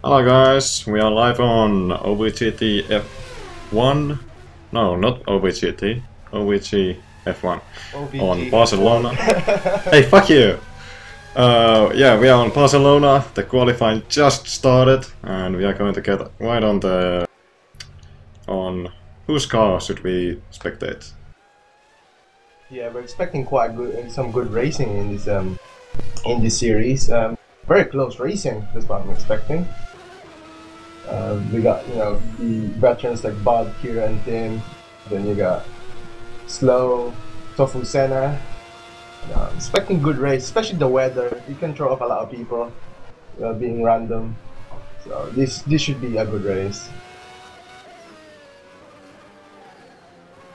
Hello guys, we are live on OVGF1. No, not OVGT. OVGF1 on Barcelona. Hey, fuck you! Yeah, we are on Barcelona. The qualifying just started, and we are going to get right on the... on whose car should we spectate? Yeah, we're expecting quite good, some good racing in this series. Very close racing. That's what I'm expecting. We got the veterans like Bob, Kira, and Tim. Then you got Slow, Tofu, Senna. Expecting good race, especially the weather. You can throw off a lot of people, being random. So this should be a good race.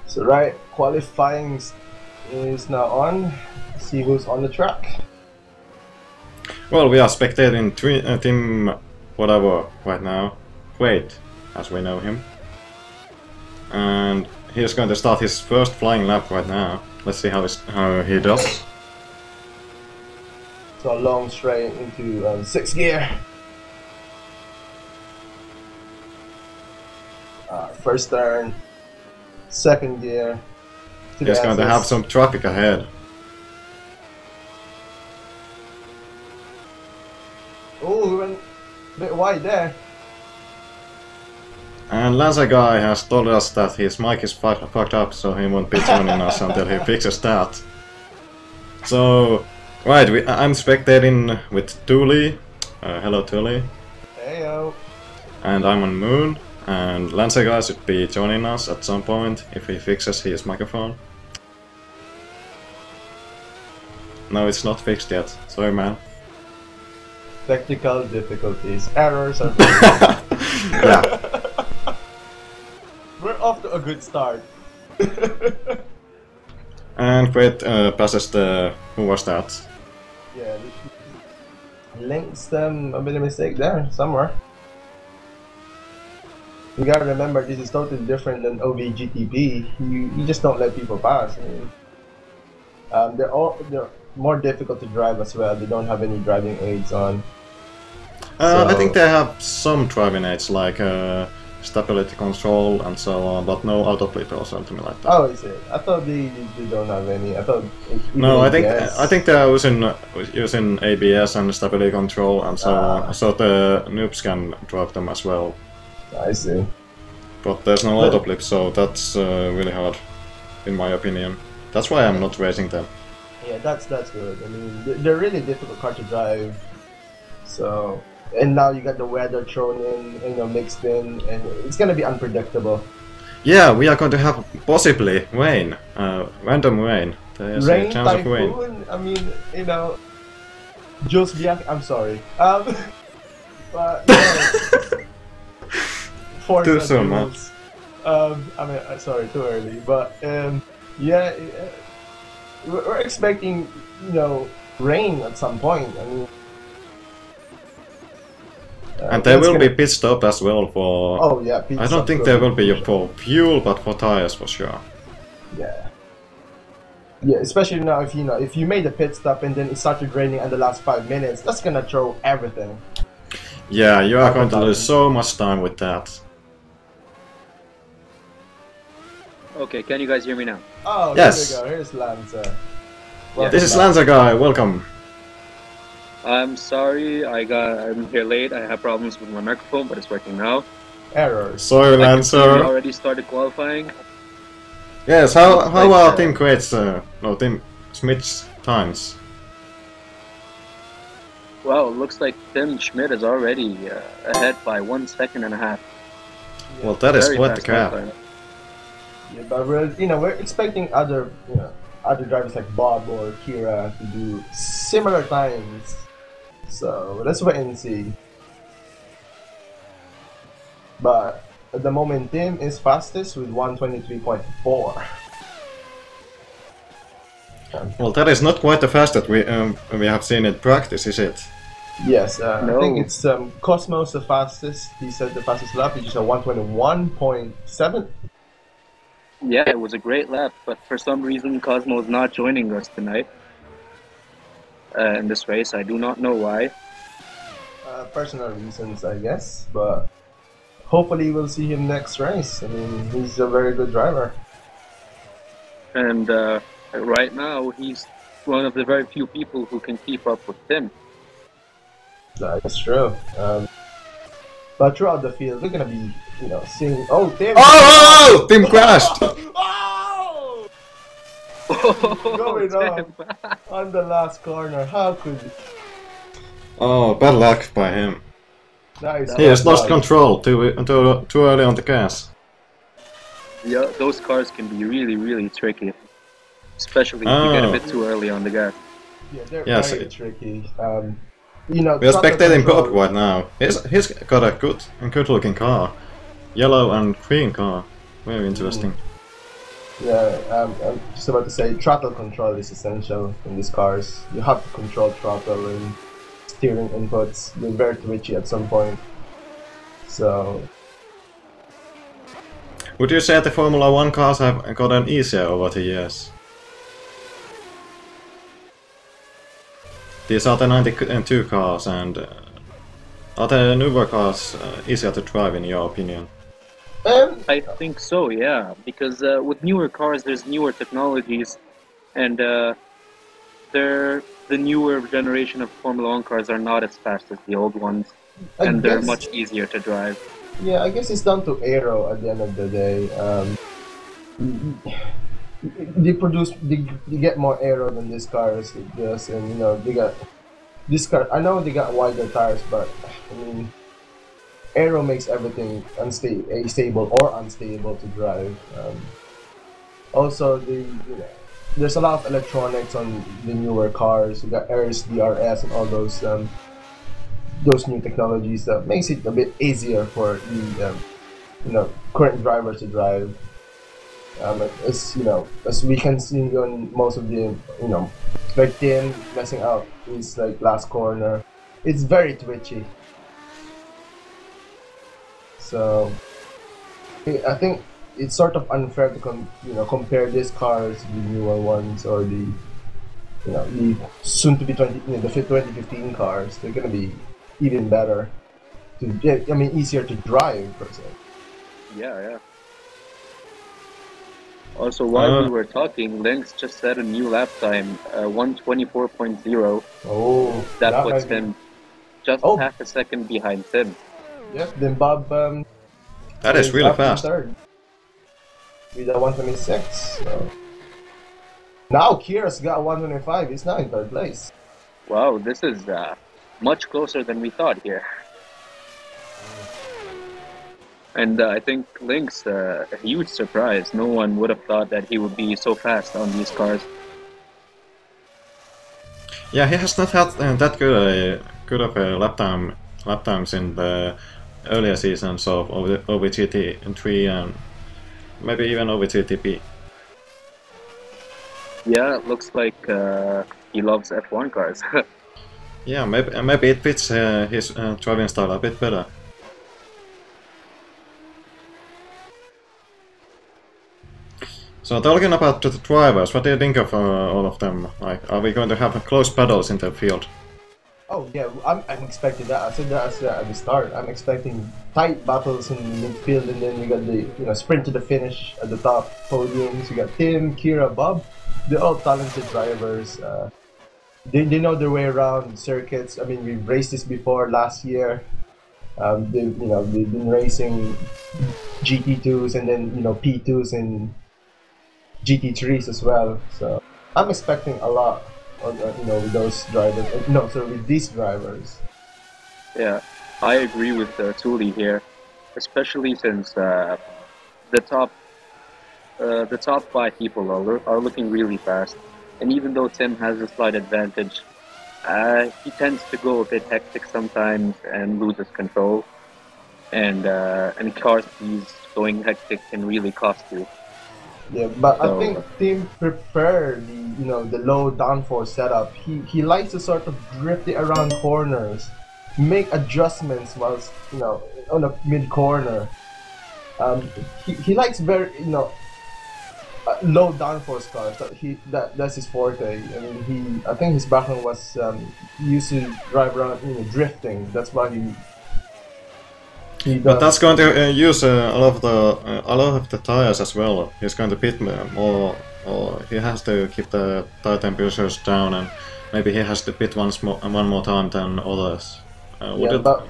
So right, qualifying is now on. See who's on the track. Well, we are spectating Tim whatever right now. Wait, as we know him. And he's going to start his first flying lap right now. Let's see how he does. So a long straight into 6th gear. First turn, 2nd gear. He's going to have some traffic ahead. Oh, we went a bit wide there. And LancerGuy has told us that his mic is fucked up, so he won't be joining us until he fixes that. So, right, I'm spectating with Tooley. Hello, Tooley. Heyo. And I'm Unmoon. And LancerGuy should be joining us at some point if he fixes his microphone. No, it's not fixed yet. Sorry, man. Technical difficulties. Errors are... Yeah. We're off to a good start. And Great passes the... who was that? Yeah, Link's a bit of a mistake there, somewhere. You gotta remember, this is totally different than OVGTP. You just don't let people pass. I mean, they're more difficult to drive as well. They don't have any driving aids on. I think they have some driving aids like stability control and so on, but no autoflip or something like that. Oh, is it? I thought they don't have any. I thought. No, I think they are using ABS and stability control and so on, so the noobs can drive them as well. I see. But there's no autoflip, so that's really hard, in my opinion. That's why I'm not racing them. Yeah, that's good. I mean, they're really difficult car to drive. So, and now you got the weather thrown in, mixed in, and it's gonna be unpredictable. Yeah, we are going to have possibly rain, random rain. There's a chance of rain. I mean, Jules Bianchi. I'm sorry. But too soon, man. I mean, sorry, too early. But yeah, we're expecting rain at some point. I mean. And there will be pit stop as well for... Oh yeah, pit stop. I don't think there will be for fuel, but for tires for sure. Yeah. Yeah, especially now if you made a pit stop and then it started raining in the last 5 minutes, that's gonna throw everything. Yeah, you are going to lose so much time with that. Okay, can you guys hear me now? Oh, yes. There we go. Here's Lancer. Yeah. This is LancerGuy. Welcome. I'm sorry, I'm here late. I have problems with my microphone, but it's working now. Errors. Sorry, Lancer. We already started qualifying. Yes. How are Tim Quaid's, Tim Smith's times? Well, it looks like Tim Schmidt is already ahead by 1.5 seconds. Yeah. Well, that is quite the gap. Yeah, but we're expecting other drivers like Bob or Kira to do similar times. So let's wait and see. But at the moment, Tim is fastest with 1:23.4. Well, that is not quite the fastest we have seen in practice, is it? Yes, no. I think it's Cosmos the fastest. He said the fastest lap is just a 1:21.7. Yeah, it was a great lap, but for some reason Cosmo's not joining us tonight in this race. I do not know why. Personal reasons, I guess, but hopefully we'll see him next race. I mean, he's a very good driver. And right now, he's one of the very few people who can keep up with Tim. That's true. But throughout the field, we're gonna be, you know, seeing. Oh, Tim! Oh! Tim crashed! Oh! Oh, Going Tim. on the last corner. How could it? Oh, bad luck by him. Nice. He has lost control too early on the gas. Yeah, those cars can be really, really tricky. Especially if you get a bit too early on the gas. Yeah, they're very tricky. You know, we are spectating Bob right now. He's got a good looking car. Yellow and green car. Very interesting. Yeah, I'm just about to say throttle control is essential in these cars. You have to control throttle and steering inputs. They're very twitchy at some point. So... Would you say the Formula 1 cars have gotten easier over the years? These are the 92 cars, and are the newer cars easier to drive in your opinion? I think so, yeah, because with newer cars there's newer technologies, and the newer generation of Formula 1 cars are not as fast as the old ones, and they're much easier to drive. Yeah, I guess it's down to aero at the end of the day. They get more aero than these cars does, and you know they got this car. I know they got wider tires, but I mean, aero makes everything stable or unstable to drive. Also, there's a lot of electronics on the newer cars. You got AIRS, DRS, and all those new technologies that makes it a bit easier for the current drivers to drive. As we can see on most of the like Tim messing up his like last corner, it's very twitchy. So I think it's sort of unfair to compare these cars to the newer ones or the soon to be 2015 cars. They're gonna be even better easier to drive per se. Yeah. Also, while we were talking, Lynx just set a new lap time, 1:24.0. Oh, that puts him just half a second behind Tim. Yes, then Bob. That is really fast. Third with a 1:26. So. Now Kira's got 1:25. He's now in third place. Wow, this is much closer than we thought here. And I think Lynx, a huge surprise. No one would have thought that he would be so fast on these cars. Yeah, he has not had that good of a lap times in the earlier seasons of OVGT3 and maybe even OVGTP. Yeah, it looks like he loves F1 cars. Yeah, maybe it fits his driving style a bit better. So talking about the drivers, what do you think of all of them? Like, are we going to have close battles in the field? Oh yeah, I'm expecting that. I said that at the start. I'm expecting tight battles in the midfield, and then you got the sprint to the finish at the top podiums. You got Tim, Kira, Bob. They're all talented drivers. They know their way around circuits. I mean, we've raced this before last year. They've been racing GT2s and then P2s and GT3s as well. So I'm expecting a lot with those drivers. With these drivers. Yeah, I agree with Tooley here, especially since the top 5 people are looking really fast. And even though Tim has a slight advantage, he tends to go a bit hectic sometimes and loses control. And car speeds going hectic can really cost you. Yeah, but I think Tim preferred the low downforce setup. He likes to sort of drift it around corners, make adjustments whilst on a mid corner. He likes low downforce cars. That's his forte. I mean, I think his background was used to drive around, drifting. That's why he But that's going to use a lot of the tires as well. He's going to pit more, or he has to keep the tire temperatures down, and maybe he has to pit one more time than others. But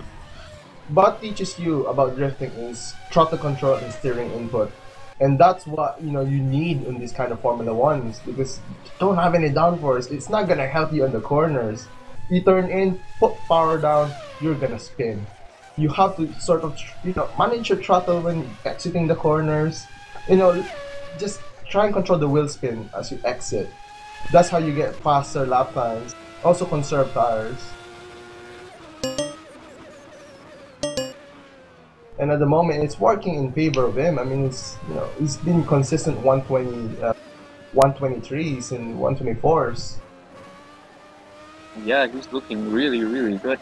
what teaches you about drifting is throttle control and steering input, and that's what you need in this kind of Formula Ones, because you don't have any downforce. It's not gonna help you in the corners. You turn in, put power down, you're gonna spin. You have to sort of manage your throttle when exiting the corners. Just try and control the wheel spin as you exit. That's how you get faster lap times. Also conserve tires. And at the moment, it's working in favor of him. I mean, he's been consistent 123s and 124s. Yeah, he's looking really, really good.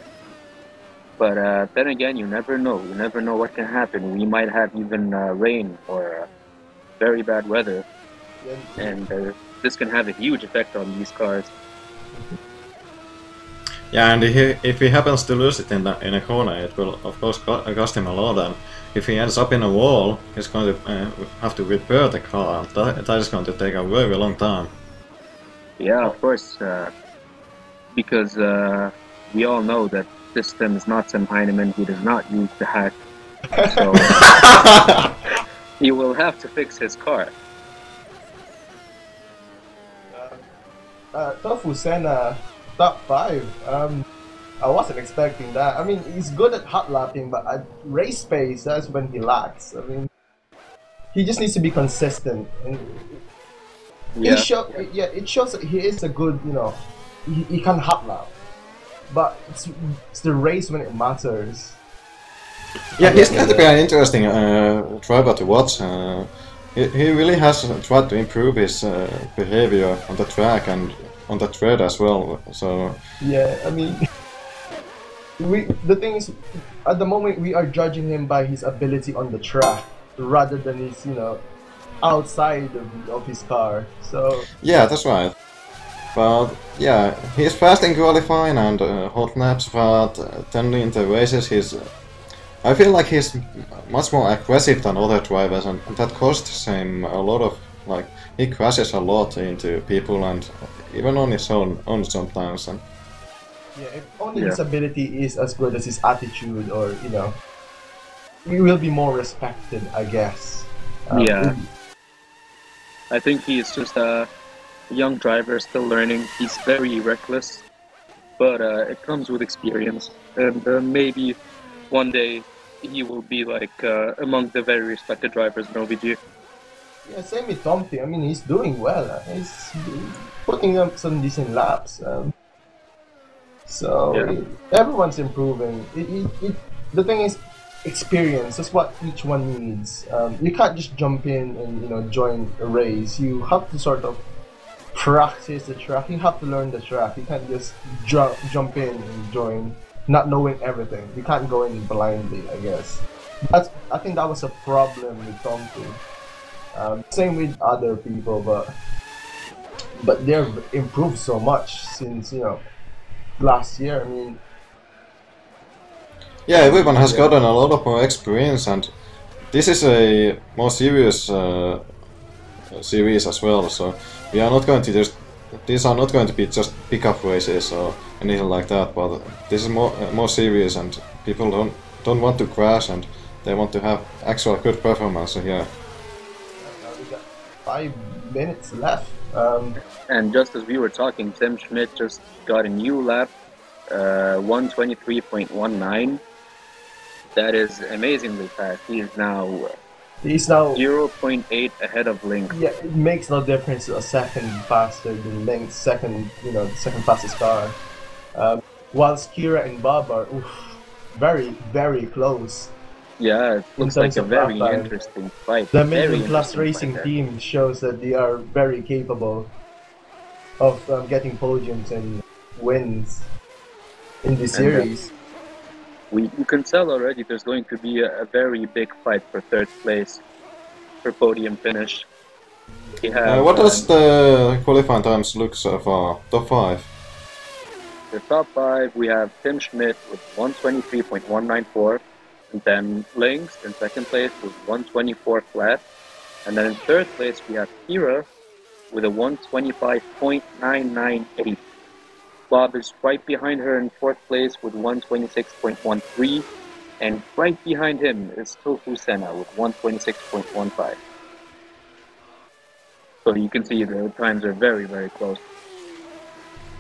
But then again, you never know. You never know what can happen. We might have even rain or very bad weather, and this can have a huge effect on these cars. Yeah, and if he happens to lose it in a corner, it will of course cost him a lot. And if he ends up in a wall, he's going to have to repair the car. That is going to take a very long time. Yeah, of course, because we all know that system is not some Heinemann. He does not use the hack, so he will have to fix his car. Tofu Senna, top 5. I wasn't expecting that. I mean, he's good at hot lapping, but at race pace, that's when he lacks. I mean, he just needs to be consistent. And it shows that he is a good, he can hot lap. But it's the race when it matters. Yeah, he's going to be an interesting driver to watch. He really has tried to improve his behavior on the track and on the tread as well. So yeah, I mean, the thing is, at the moment we are judging him by his ability on the track rather than his, outside of his car. So yeah, that's right. But yeah, he's fast in qualifying and hot laps, but then in the races I feel like he's much more aggressive than other drivers, and that costs him a lot of, he crashes a lot into people and even on his own sometimes. And yeah, if only his ability is as good as his attitude, or he will be more respected, I guess. Yeah, I think he's just a young driver, still learning. He's very reckless, but it comes with experience, and maybe one day he will be among the very respected drivers in OVG. Yeah, same with Tomty. I mean, he's doing well. He's putting up some decent laps. Everyone's improving. The thing is, experience. That's what each one needs. You can't just jump in and join a race. You have to sort of practice the track. You have to learn the track. You can't just jump in and join, not knowing everything. You can't go in blindly, I guess. I think that was a problem with Tomty. Same with other people, but they've improved so much since last year. I mean, yeah, everyone has gotten a lot of more experience, and this is a more serious series as well. So we are not going to these are not going to be just pickup races or anything like that. But this is more serious, and people don't want to crash, and they want to have actual good performance here. We got 5 minutes left. And just as we were talking, Tim Schmidt just got a new lap, 123.19. That is amazingly fast. He's now 0.8 ahead of Link. Yeah, it makes no difference. A second faster than Link's second fastest car. Whilst Kira and Bob are very, very close. Yeah, it looks like a very interesting fight. The Middle Class Racing team shows that they are very capable of getting podiums and wins in this series. You can tell already there's going to be a very big fight for third place, for podium finish. We have, what does the qualifying times look so far? Top 5? the top 5, we have Tim Schmidt with 123.194, and then Links in second place with 124 flat, and then in third place we have Kira with a 125.998. Bob is right behind her in fourth place with 126.13, and right behind him is Tofu Senna with 126.15. So you can see the times are very, very close.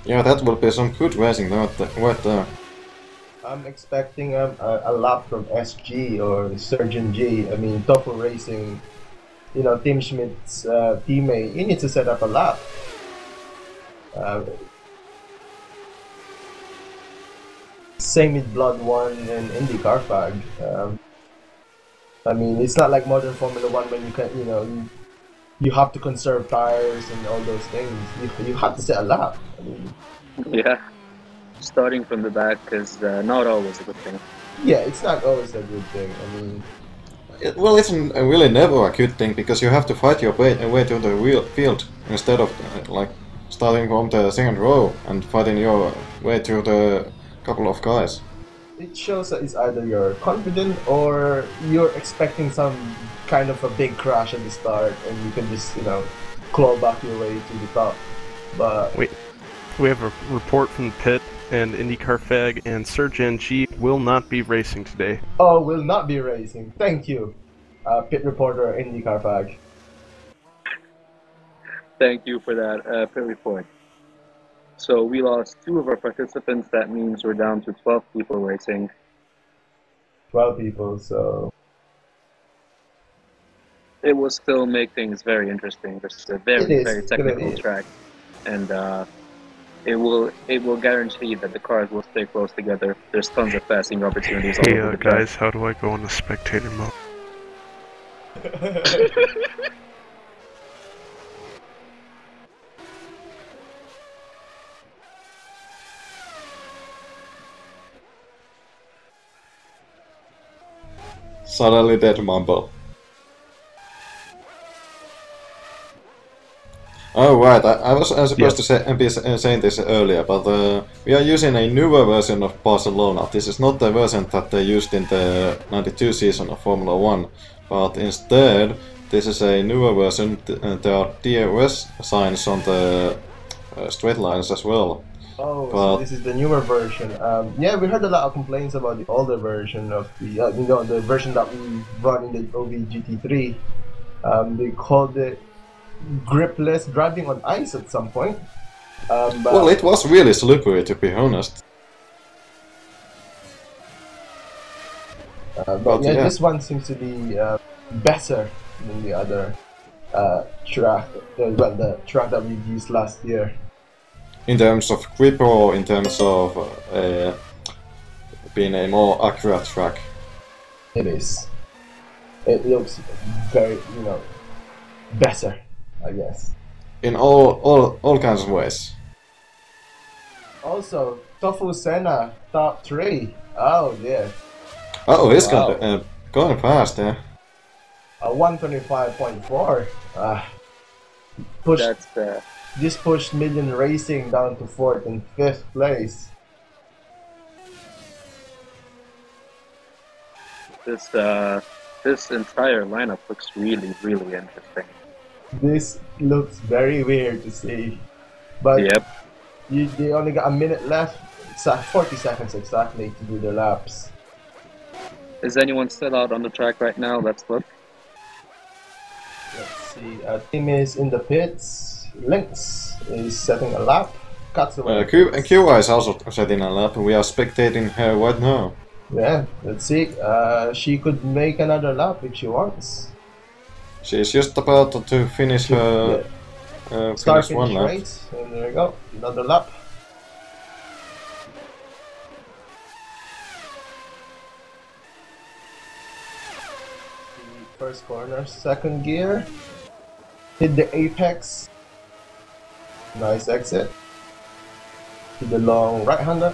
Yeah, that will be some good racing right there. I'm expecting a lap from SG or Surgeon G. I mean, Tofu Racing, you know, Tim Schmidt's teammate, he needs to set up a lap. Same with Blood 1 and IndyCar Fag. I mean, it's not like modern Formula 1 when you can, you know, you have to conserve tires and all those things. You have to set a lap. I mean, Yeah, starting from the back is not always a good thing. yeah, it's not always a good thing. I mean, Well, it's really never a good thing because you have to fight your way to the field instead of like starting from the second row and fighting your way to the couple of guys. it shows that it's either you're confident or you're expecting some kind of a big crash at the start and you can just, you know, claw back your way to the top. But Wait, we have a report from the pit, and IndyCar Fag and Surgeon G will not be racing today. oh, will not be racing. Thank you, pit reporter IndyCar Fag. Thank you for that pit report. So we lost 2 of our participants. That means we're down to 12 people racing. 12 people, so It will still make things very interesting. This is a very, very technical track, and it will guarantee that the cars will stay close together. There's tons of passing opportunities all Hey over the track. guys, how do I go into spectator mode? Suddenly dead mumble. Oh right, I was supposed to be saying this earlier, but we are using a newer version of Barcelona. This is not the version that they used in the 92 season of Formula 1, but instead this is a newer version. There are DRS signs on the straight lines as well. Oh, so this is the newer version. Yeah, we heard a lot of complaints about the older version of the, you know, the version that we run in the OVGT3. They called it gripless driving on ice at some point. Well, it was really slippery, to be honest. But yeah, this one seems to be better than the other track. Well, the track that we used last year. In terms of grip or in terms of being a more accurate track? It is. It looks very, you know, better, I guess. In all kinds of ways. Also, Tofu Senna, top 3. Oh, yeah. Oh, he's going fast, yeah. 125.4. This pushed Million Racing down to 4th and 5th place. This entire lineup looks really, really interesting. This looks very weird to see, but yep. They only got a minute left. It's 40 seconds exactly to do their laps. Is anyone still out on the track right now? Let's look. Let's see. Team is in the pits. Lynx is setting a lap. QI is also setting a lap. We are spectating her right now. Yeah, let's see. She could make another lap if she wants. She's just about to finish her finish one lap. Right, and there we go, another lap. First corner, second gear. Hit the apex. Nice exit. To the long right-hander.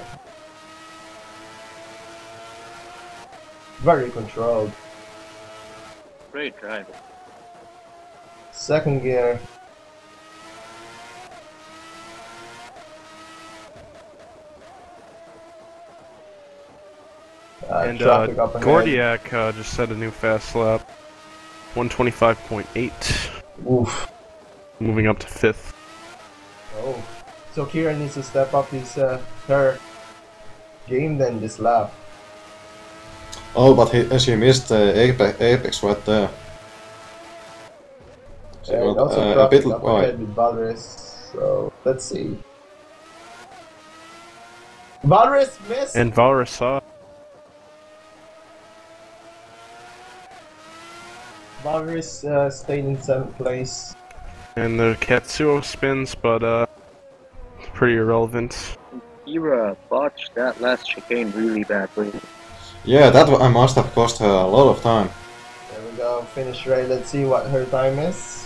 Very controlled. Great drive. Second gear. And traffic up ahead. Gordiak just set a new fast lap. 125.8. Oof. Moving up to 5th. Oh. So Kira needs to step up his her game then this lap. Oh, but she missed Apex right there. She And got, also a bit up wide. ahead with Valorous. So let's see. Valorous missed! And Valorous saw. Valorous stayed in 7th place. And the Katsuo spins, but pretty irrelevant. Kira botched that last chicane really badly. Yeah, that must have cost her a lot of time. There we go, finish rate. Let's see what her time is.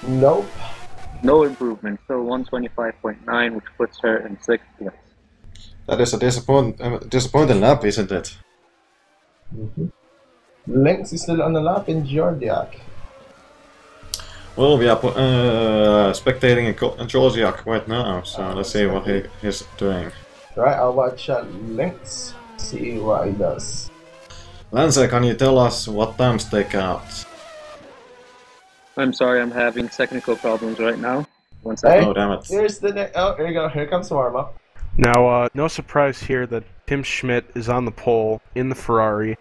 Nope. No improvement, still 125.9, which puts her in 6th place. That is a disappointing lap, isn't it? Lynx is still on the lap in Jordiak. Well, we are spectating in Georgiak right now, so let's see what he's doing. Right, I'll watch Lynx, see what he does. Lancer, can you tell us what times they count? I'm sorry, I'm having technical problems right now. One second. Hey, Oh, damn it. here's the next. Oh, here you go. Here comes warm up. Now, no surprise here that Tim Schmidt is on the pole in the Ferrari.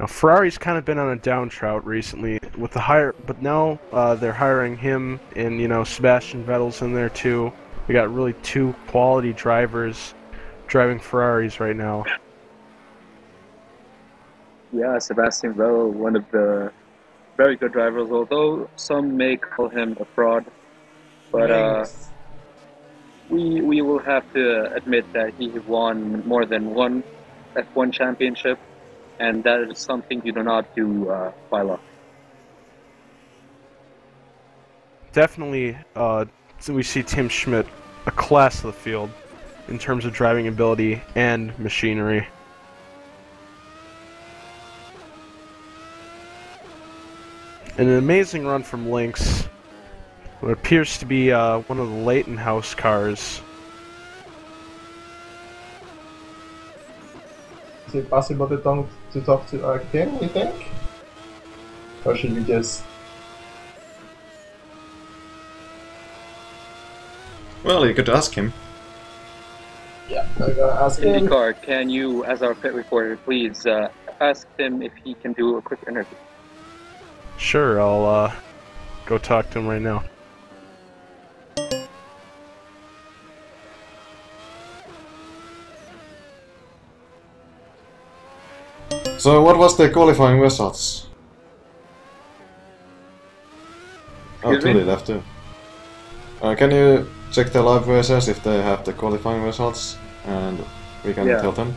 Now, Ferrari's kind of been on a downtrout recently with the hire, but now they're hiring him, and Sebastian Vettel's in there too. We got really 2 quality drivers driving Ferraris right now. Yeah, Sebastian Vettel, one of the very good drivers, although some may call him a fraud. But we will have to admit that he won more than one F1 championship, and that is something you do not do by luck. Definitely, so we see Tim Schmidt a class of the field in terms of driving ability and machinery. And an amazing run from Lynx. What appears to be one of the Leighton House cars. Is it possible to talk to Kim, you think? Or should we just... Well, you could ask him. Yeah, I'm gonna ask him. IndyCar, can you, as our pit reporter, please ask him if he can do a quick interview? Sure, I'll go talk to him right now. So, what was the qualifying results? Oh, Excuse me? Tooley left too. Can you check the live versions if they have the qualifying results, and we can tell them?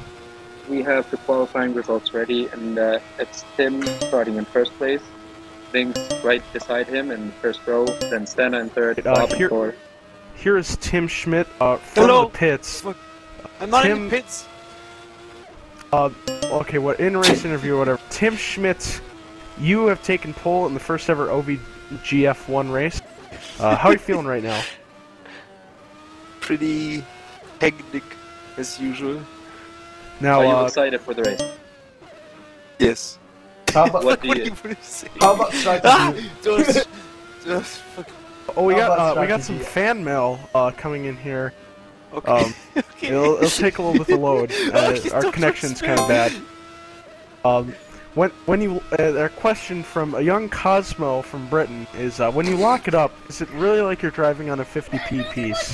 We have the qualifying results ready, and it's Tim starting in 1st place, Lynx right beside him in 1st row, then Senna in 3rd, Bob in 4th. Here is Tim Schmidt from Hello. the pits. Fuck. I'm not in the pits. Okay, what in race interview or whatever. Tim Schmidt, you have taken pole in the first ever OVGF1 race. How are you feeling right now? Pretty hectic as usual. Now, Are you excited for the race? Yes. How about, What do What you... are you gonna say? how about strategy? Just fuck. oh, we how got about some strategy? fan mail coming in here. Okay. Okay. It'll take a little bit to load. Okay, Our don't connection's spam. kind of bad. When you our question from a young Cosmo from Britain is when you lock it up, is it really like you're driving on a 50p piece?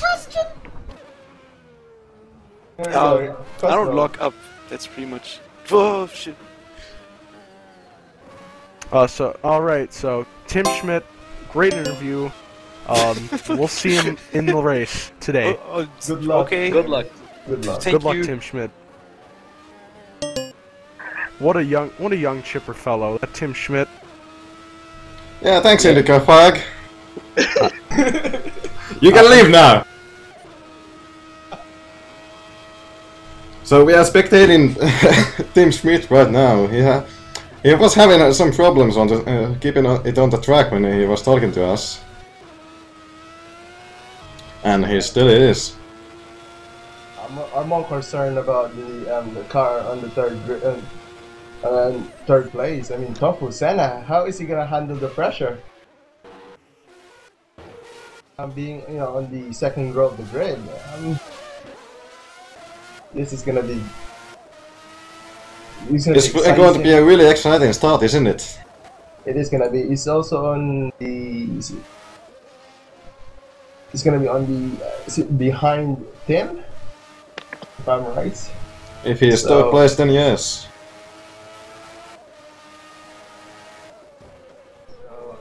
I don't lock up. That's pretty much. Oh shit. So alright, so Tim Schmidt, great interview. We'll see him in the race today. Good luck. Okay. Good luck. Good luck. Thank Good luck, you. Tim Schmidt. What a young chipper fellow, that Tim Schmidt. Yeah, thanks, IndyCar fag. You can leave now. So we are spectating Tim Schmidt right now. He was having some problems on the, keeping it on the track when he was talking to us. And he still is. I'm more concerned about the car on the third place. I mean, Tofu Senna, how is he gonna handle the pressure? Being on the second row of the grid. This is gonna be. It's going to be a really exciting start, isn't it? It is gonna be. It's also on the. It's gonna be on the behind Tim, if I'm right. If he is third place, then yes. So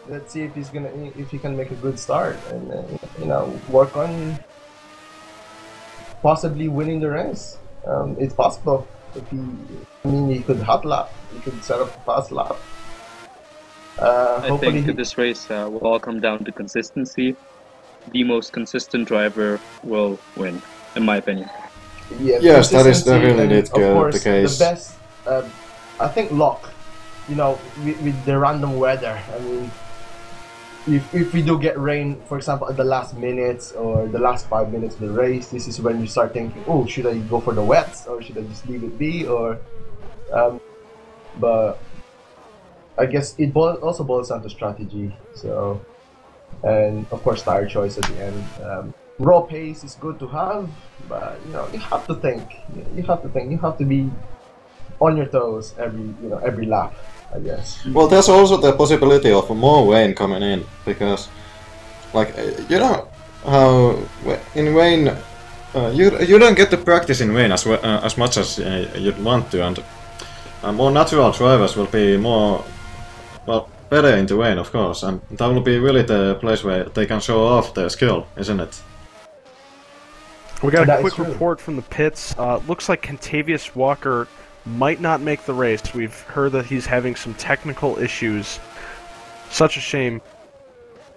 let's see if he can make a good start and work on possibly winning the race. It's possible. If he could hot lap. He could set up a fast lap. I think this race will all come down to consistency. The most consistent driver will win, in my opinion. Yeah, yes, that is definitely the case. The best, I think, luck. With the random weather. I mean, if we do get rain, for example, at the last minutes or the last 5 minutes of the race, this is when you start thinking, oh, should I go for the wets or should I just leave it be? Or, but I guess it also boils down to strategy. So, and of course, tire choice at the end. Raw pace is good to have, but you have to think. You have to think. You have to be on your toes every lap, I guess. Well, there's also the possibility of more rain coming in, because, like, how in rain, you don't get to practice in rain as much as you'd want to, and more natural drivers will be better into rain, of course, and that will be really the place where they can show off their skill, isn't it? We got a quick report from the pits. Looks like Contavious Walker might not make the race. We've heard that he's having some technical issues. Such a shame.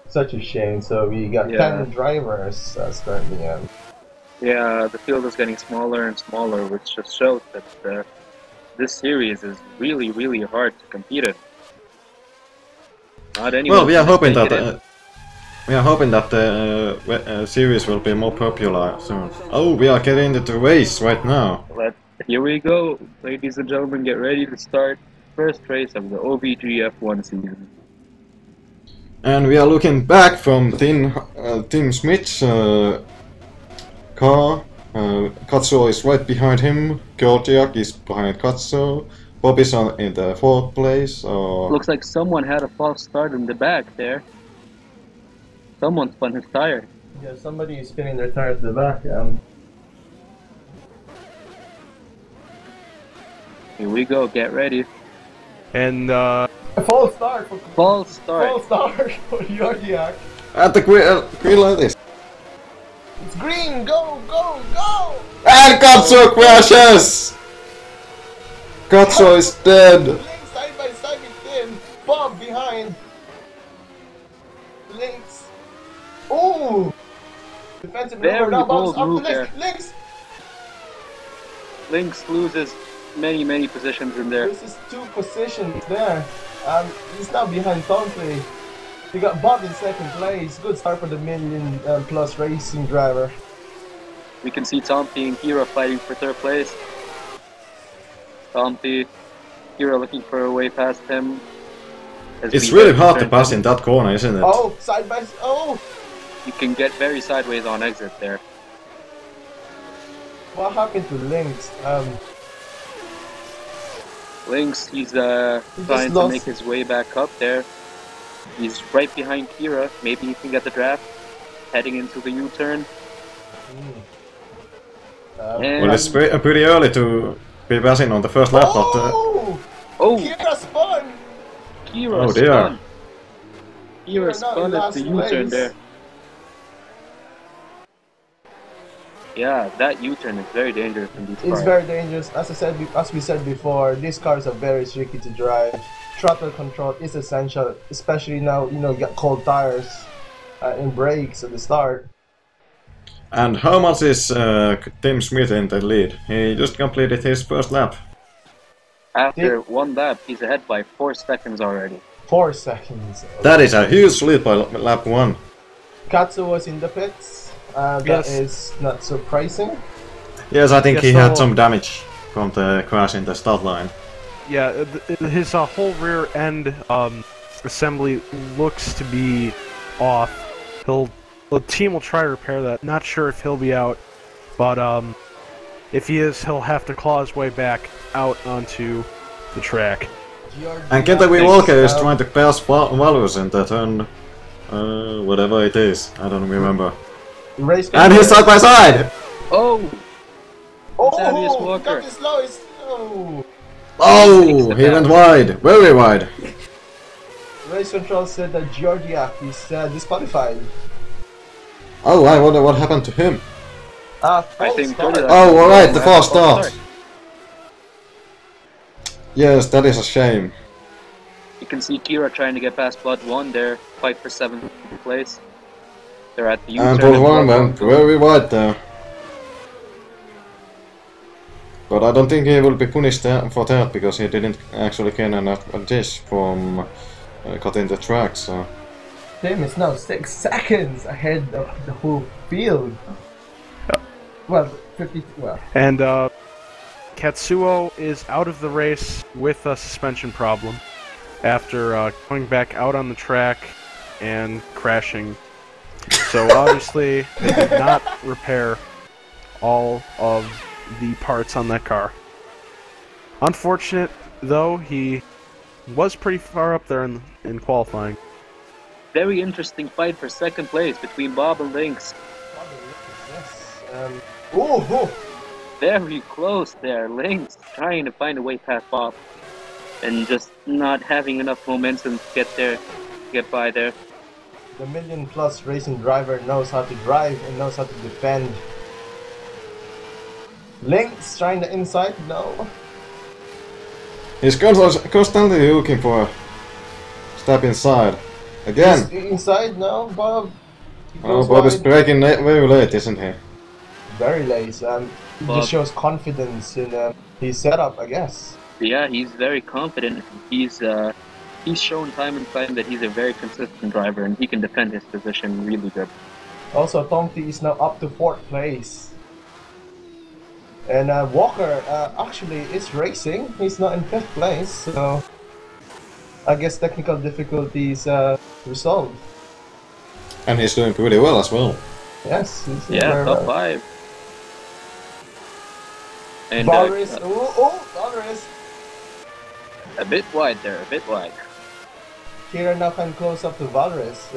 Such a shame. So we got 10 drivers currently. Yeah, the field is getting smaller and smaller, which just shows that this series is really, really hard to compete in. Not anyone. Well, we are hoping that the series will be more popular soon. Oh, we are getting into the race right now. Here we go, ladies and gentlemen. Get ready to start first race of the OVGF1 season. And we are looking back from Tim Smith's car. Katsuo is right behind him. Kodiak is behind Katsuo. Bob is in the 4th place. Looks like someone had a false start in the back there. Someone spun his tire. Yeah, somebody is spinning their tire to the back. Here we go, get ready. And false start. False start. False start for Kodiak. At the green light is. It's green. Go, go, go! And Katsuo crashes. Katsuo is dead. Link side by side with Tim. Bob behind. Links. Ooh! Defensive maneuver. Now Bob's up to Links. Links loses many positions in there. This is 2 positions there. He's now behind Tompley. You got Bob in 2nd place. Good start for the million plus racing driver. We can see Tompi and Kira fighting for 3rd place. Tompi, Kira looking for a way past him. It's really hard to pass in that corner, isn't it? Oh, side by side. Oh! You can get very sideways on exit there. What happened to Lynx? Lynx, he's trying to make his way back up there. He's right behind Kira. Maybe he can get the draft. Heading into the U-turn. Well, it's pretty early to be passing on the first lap, but... Kira spun! Kira spun! Kira spun at the U-turn there. Yeah, that U-turn is very dangerous in these cars. It's very dangerous. As we said before, these cars are very tricky to drive. Throttle control is essential, especially now, you got cold tires and brakes at the start. And how much is Tim Smith in the lead? He just completed his first lap. After 1 lap, he's ahead by 4 seconds already. 4 seconds. That is a huge lead by lap 1. Katsu was in the pits. That is not surprising. Yes, I think he had some damage from the crash in the start line. Yeah, his whole rear end assembly looks to be off. The team will try to repair that. Not sure if he'll be out, but if he is, he'll have to claw his way back out onto the track. And Getaway Walker is trying to pass Valus in the turn, whatever it is, I don't remember. And he's side by side! Oh! Oh! Walker. Oh! He went wide, very wide. Race Control said that Georgiak is disqualified. Oh, I wonder what happened to him. I think oh, alright, the false start. Yes, that is a shame. You can see Kira trying to get past Blood 1 there, fight for 7th place. They're at the U-turn. And Blood 1 went very wide there. But I don't think he will be punished for that, because he didn't actually gain enough advantage from cutting the track, so... Tim is now 6 seconds ahead of the whole field. Well, 50... well... And, Katsuo is out of the race with a suspension problem after going back out on the track and crashing. So obviously they did not repair all of the parts on that car. Unfortunate though, he was pretty far up there in qualifying. Very interesting fight for 2nd place between Bob and Lynx. Yes. Very close there. Lynx trying to find a way past Bob and just not having enough momentum to get by there. The million-plus racing driver knows how to drive and knows how to defend. Lynx trying the inside, no. He's constantly looking for a step inside. Again! He's inside now, Bob. Oh, Bob is braking very late, isn't he? Very late. He just shows confidence in his setup, I guess. Yeah, he's very confident. He's shown time and time that he's a very consistent driver and he can defend his position really good. Also, Tomty is now up to 4th place. And Walker actually is racing. He's not in 5th place, so I guess technical difficulties resolved. And he's doing pretty well as well. Yes, he's top 5. And Valris, Valris! A bit wide there, a bit wide. Kira now can close up to Valris.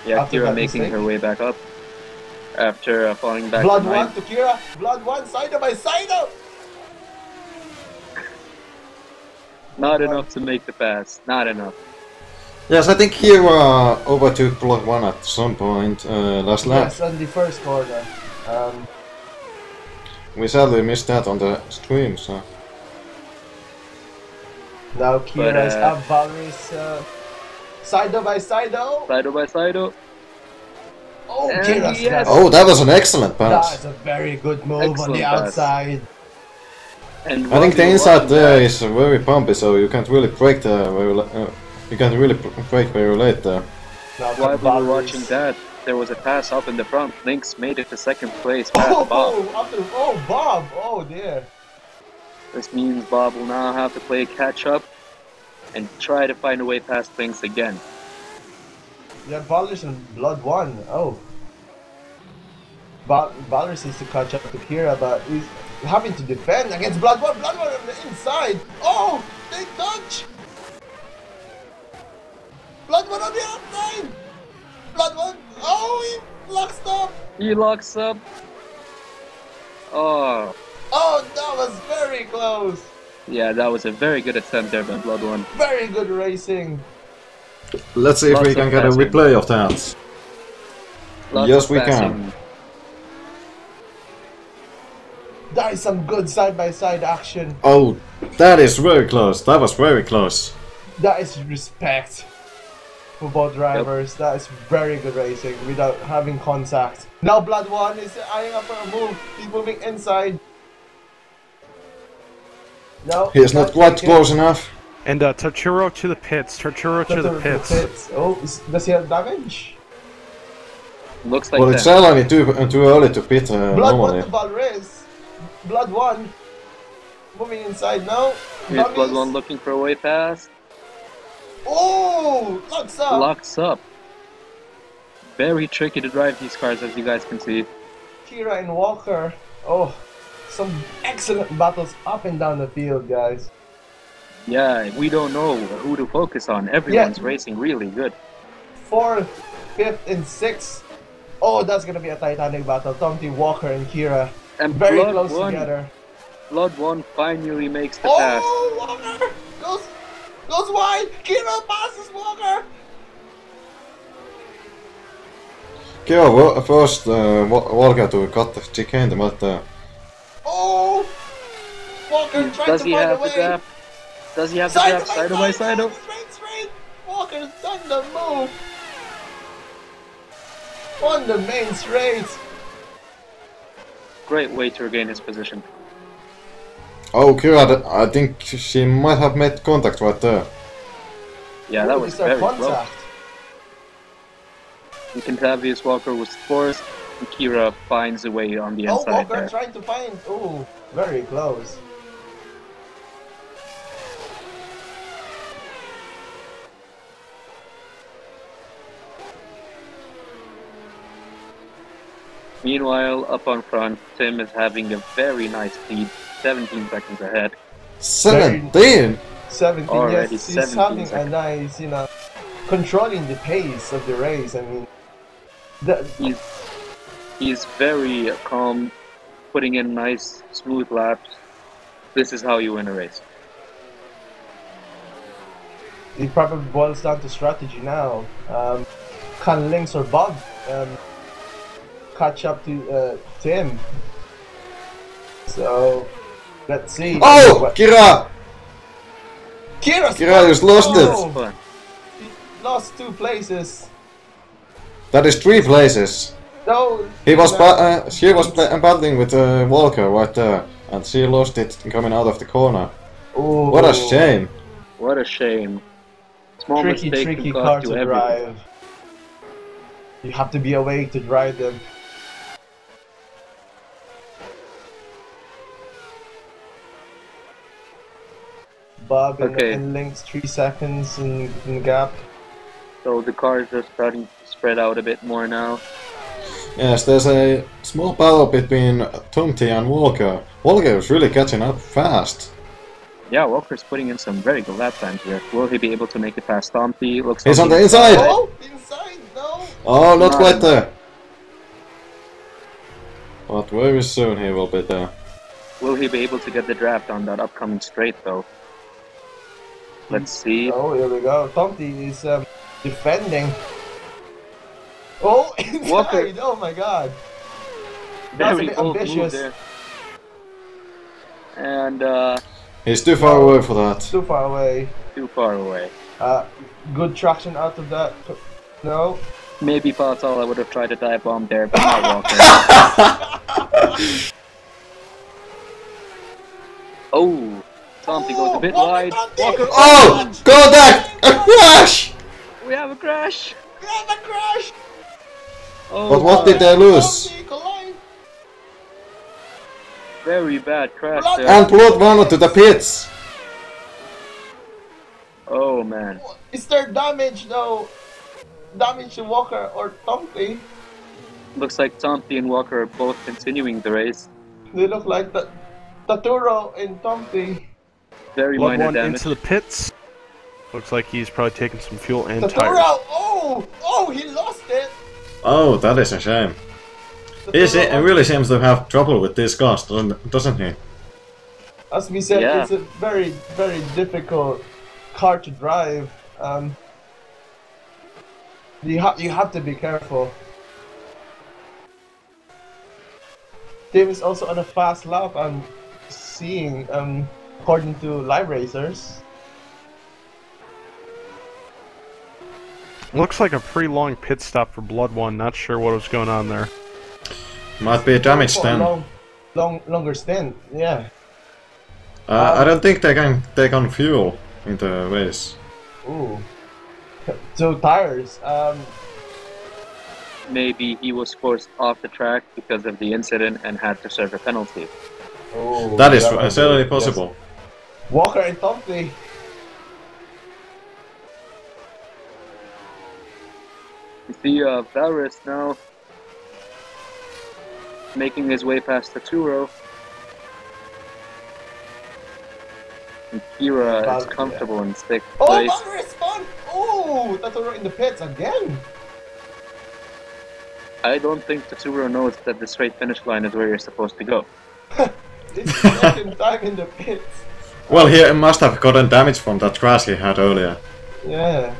Yeah, Kira making her way back up after falling back. Blood 1 to Kira, Blood 1, side by side up! Not enough to make the pass, not enough. Yes, I think Kira overtook Blood 1 at some point last lap. Yes, on the first corner. We sadly missed that on the stream, so... Now Kira is up Valris, side by side. Side by side. Oh, Kira's yes. Oh, that was an excellent pass. That's a very good move on the outside. And I think the inside there is very bumpy, so you can't really brake very late there. While we were watching that, there was a pass up in the front. Lynx made it to 2nd place past Bob. Bob! Oh dear. This means Bob will now have to play catch up and try to find a way past Lynx again. Yeah, Valris and Blood 1. Oh. Valris needs to catch up to Kira, but he's having to defend against Blood 1. Blood 1 on the inside. Oh! They touch! Blood 1 on the outside! Blood 1! Oh, he locks up! He locks up. Oh. Oh, that was very close! Yeah, that was a very good attempt there by Blood 1. Very good racing! Let's see if we can get a replay of that. Yes, we can. That is some good side-by-side action. Oh, that is very close. That was very close. That is respect for both drivers. Yep. That is very good racing without having contact. Now Blood 1 is eyeing up for a move. He's moving inside. No, he is not quite close enough. And Torturo to the pits. Torturo to the pits. Oh, does he have damage? Looks like Well, that. it's certainly too early to pit Blood normally. won the Valres. Blood won. Moving inside now. Here's Blood One looking for a way past. Oh, locks up. Locks up. Very tricky to drive these cars, as you guys can see. Kira and Walker. Oh, some excellent battles up and down the field, guys. Yeah, we don't know who to focus on. Everyone's racing really good. 4th, 5th, and 6th. Oh, that's gonna be a titanic battle. Tomty, Walker, and Kira. And Very Blood close One, together. Blood One finally makes the pass. Oh, Walker goes wide. Kira passes Walker. Kira first Walker to cut the chicane, but Oh, Walker trying to find a way. Gap? Does he have the gap? Side by side? Straight. Walker's done the move. On the main straight. Great way to regain his position. oh, Kira, I think she might have made contact right there. Yeah, that was very close. contact. And Contavious Walker was forced, and Kira finds a way on the Oh, inside Walker there. trying to find. Oh, very close. Meanwhile, up on front, Tim is having a very nice lead, 17 seconds ahead. 17! 17, Already yes. He's 17 having a seconds. nice, controlling the pace of the race. I mean, He's very calm, putting in nice, smooth laps. This is how you win a race. it probably boils down to strategy now. Can Lynx or Bob catch up to Tim? So, let's see. Oh! Kira! Kira just lost it! Fun. He lost 2 places. That is 3 places. No, She was battling with Walker right there, and she lost it coming out of the corner. Ooh. What a shame! What a shame. Small Tricky mistake can car cost to you everything. drive. You have to be awake to drive them. Bob and Lynx 3 seconds in gap. So the cars are starting to spread out a bit more now. Yes, there's a small battle between Tomty and Walker. Walker is really catching up fast. Yeah, Walker's putting in some very good lap times here. Will he be able to make it past Tomty? Looks He's like on the inside! Oh, inside, no! Oh, not quite there! But very soon he will be there. Will he be able to get the draft on that upcoming straight though? Let's see. Oh, here we go. Tomty is defending. Oh, inside! Walker. Oh my god! That's a Very bit bold move ambitious. there. And He's too far away for that. Too far away. too far away. Good traction out of that. No. Maybe Patel I would have tried a dive bomb there, but not Walker. Oh, Tomty goes a bit wide. Walker. Oh! Contact! A crash! We have a crash. We have a crash! Oh, But what did they lose? Tomty collide. Very bad crash there. And Blood One to the pits! Oh man. Is there damage though? Damage to Walker or Tomty? Looks like Tomty and Walker are both continuing the race. They look like the Taturo and Tomty. Very Blood minor One damage. into the pits. Looks like he's probably taking some fuel and Taturo! tires. Oh, he lost it! Oh, that is a shame. He really seems to have trouble with these cars, doesn't he? As we said, Yeah. it's a very, very difficult car to drive. You have to be careful. Tim is also on a fast lap. I'm seeing, according to live racers. Looks like a pretty long pit stop for Blood One. Not sure what was going on there. Might be a damage For a then. longer stint, yeah. I don't think they can take on fuel in the race. Ooh. So tires. maybe he was forced off the track because of the incident and had to serve a penalty. Oh, That is certainly possible. Yes. Walker and Tomty. You see Valrus now making his way past Taturo. And Kira is comfortable in 6th place. Oh, Valrus spun! Oh, Taturo in the pits again! I don't think Tatsuro knows that the straight finish line is where you're supposed to go. This is the second time in the pits. Well, he must have gotten damage from that crash he had earlier. Yeah.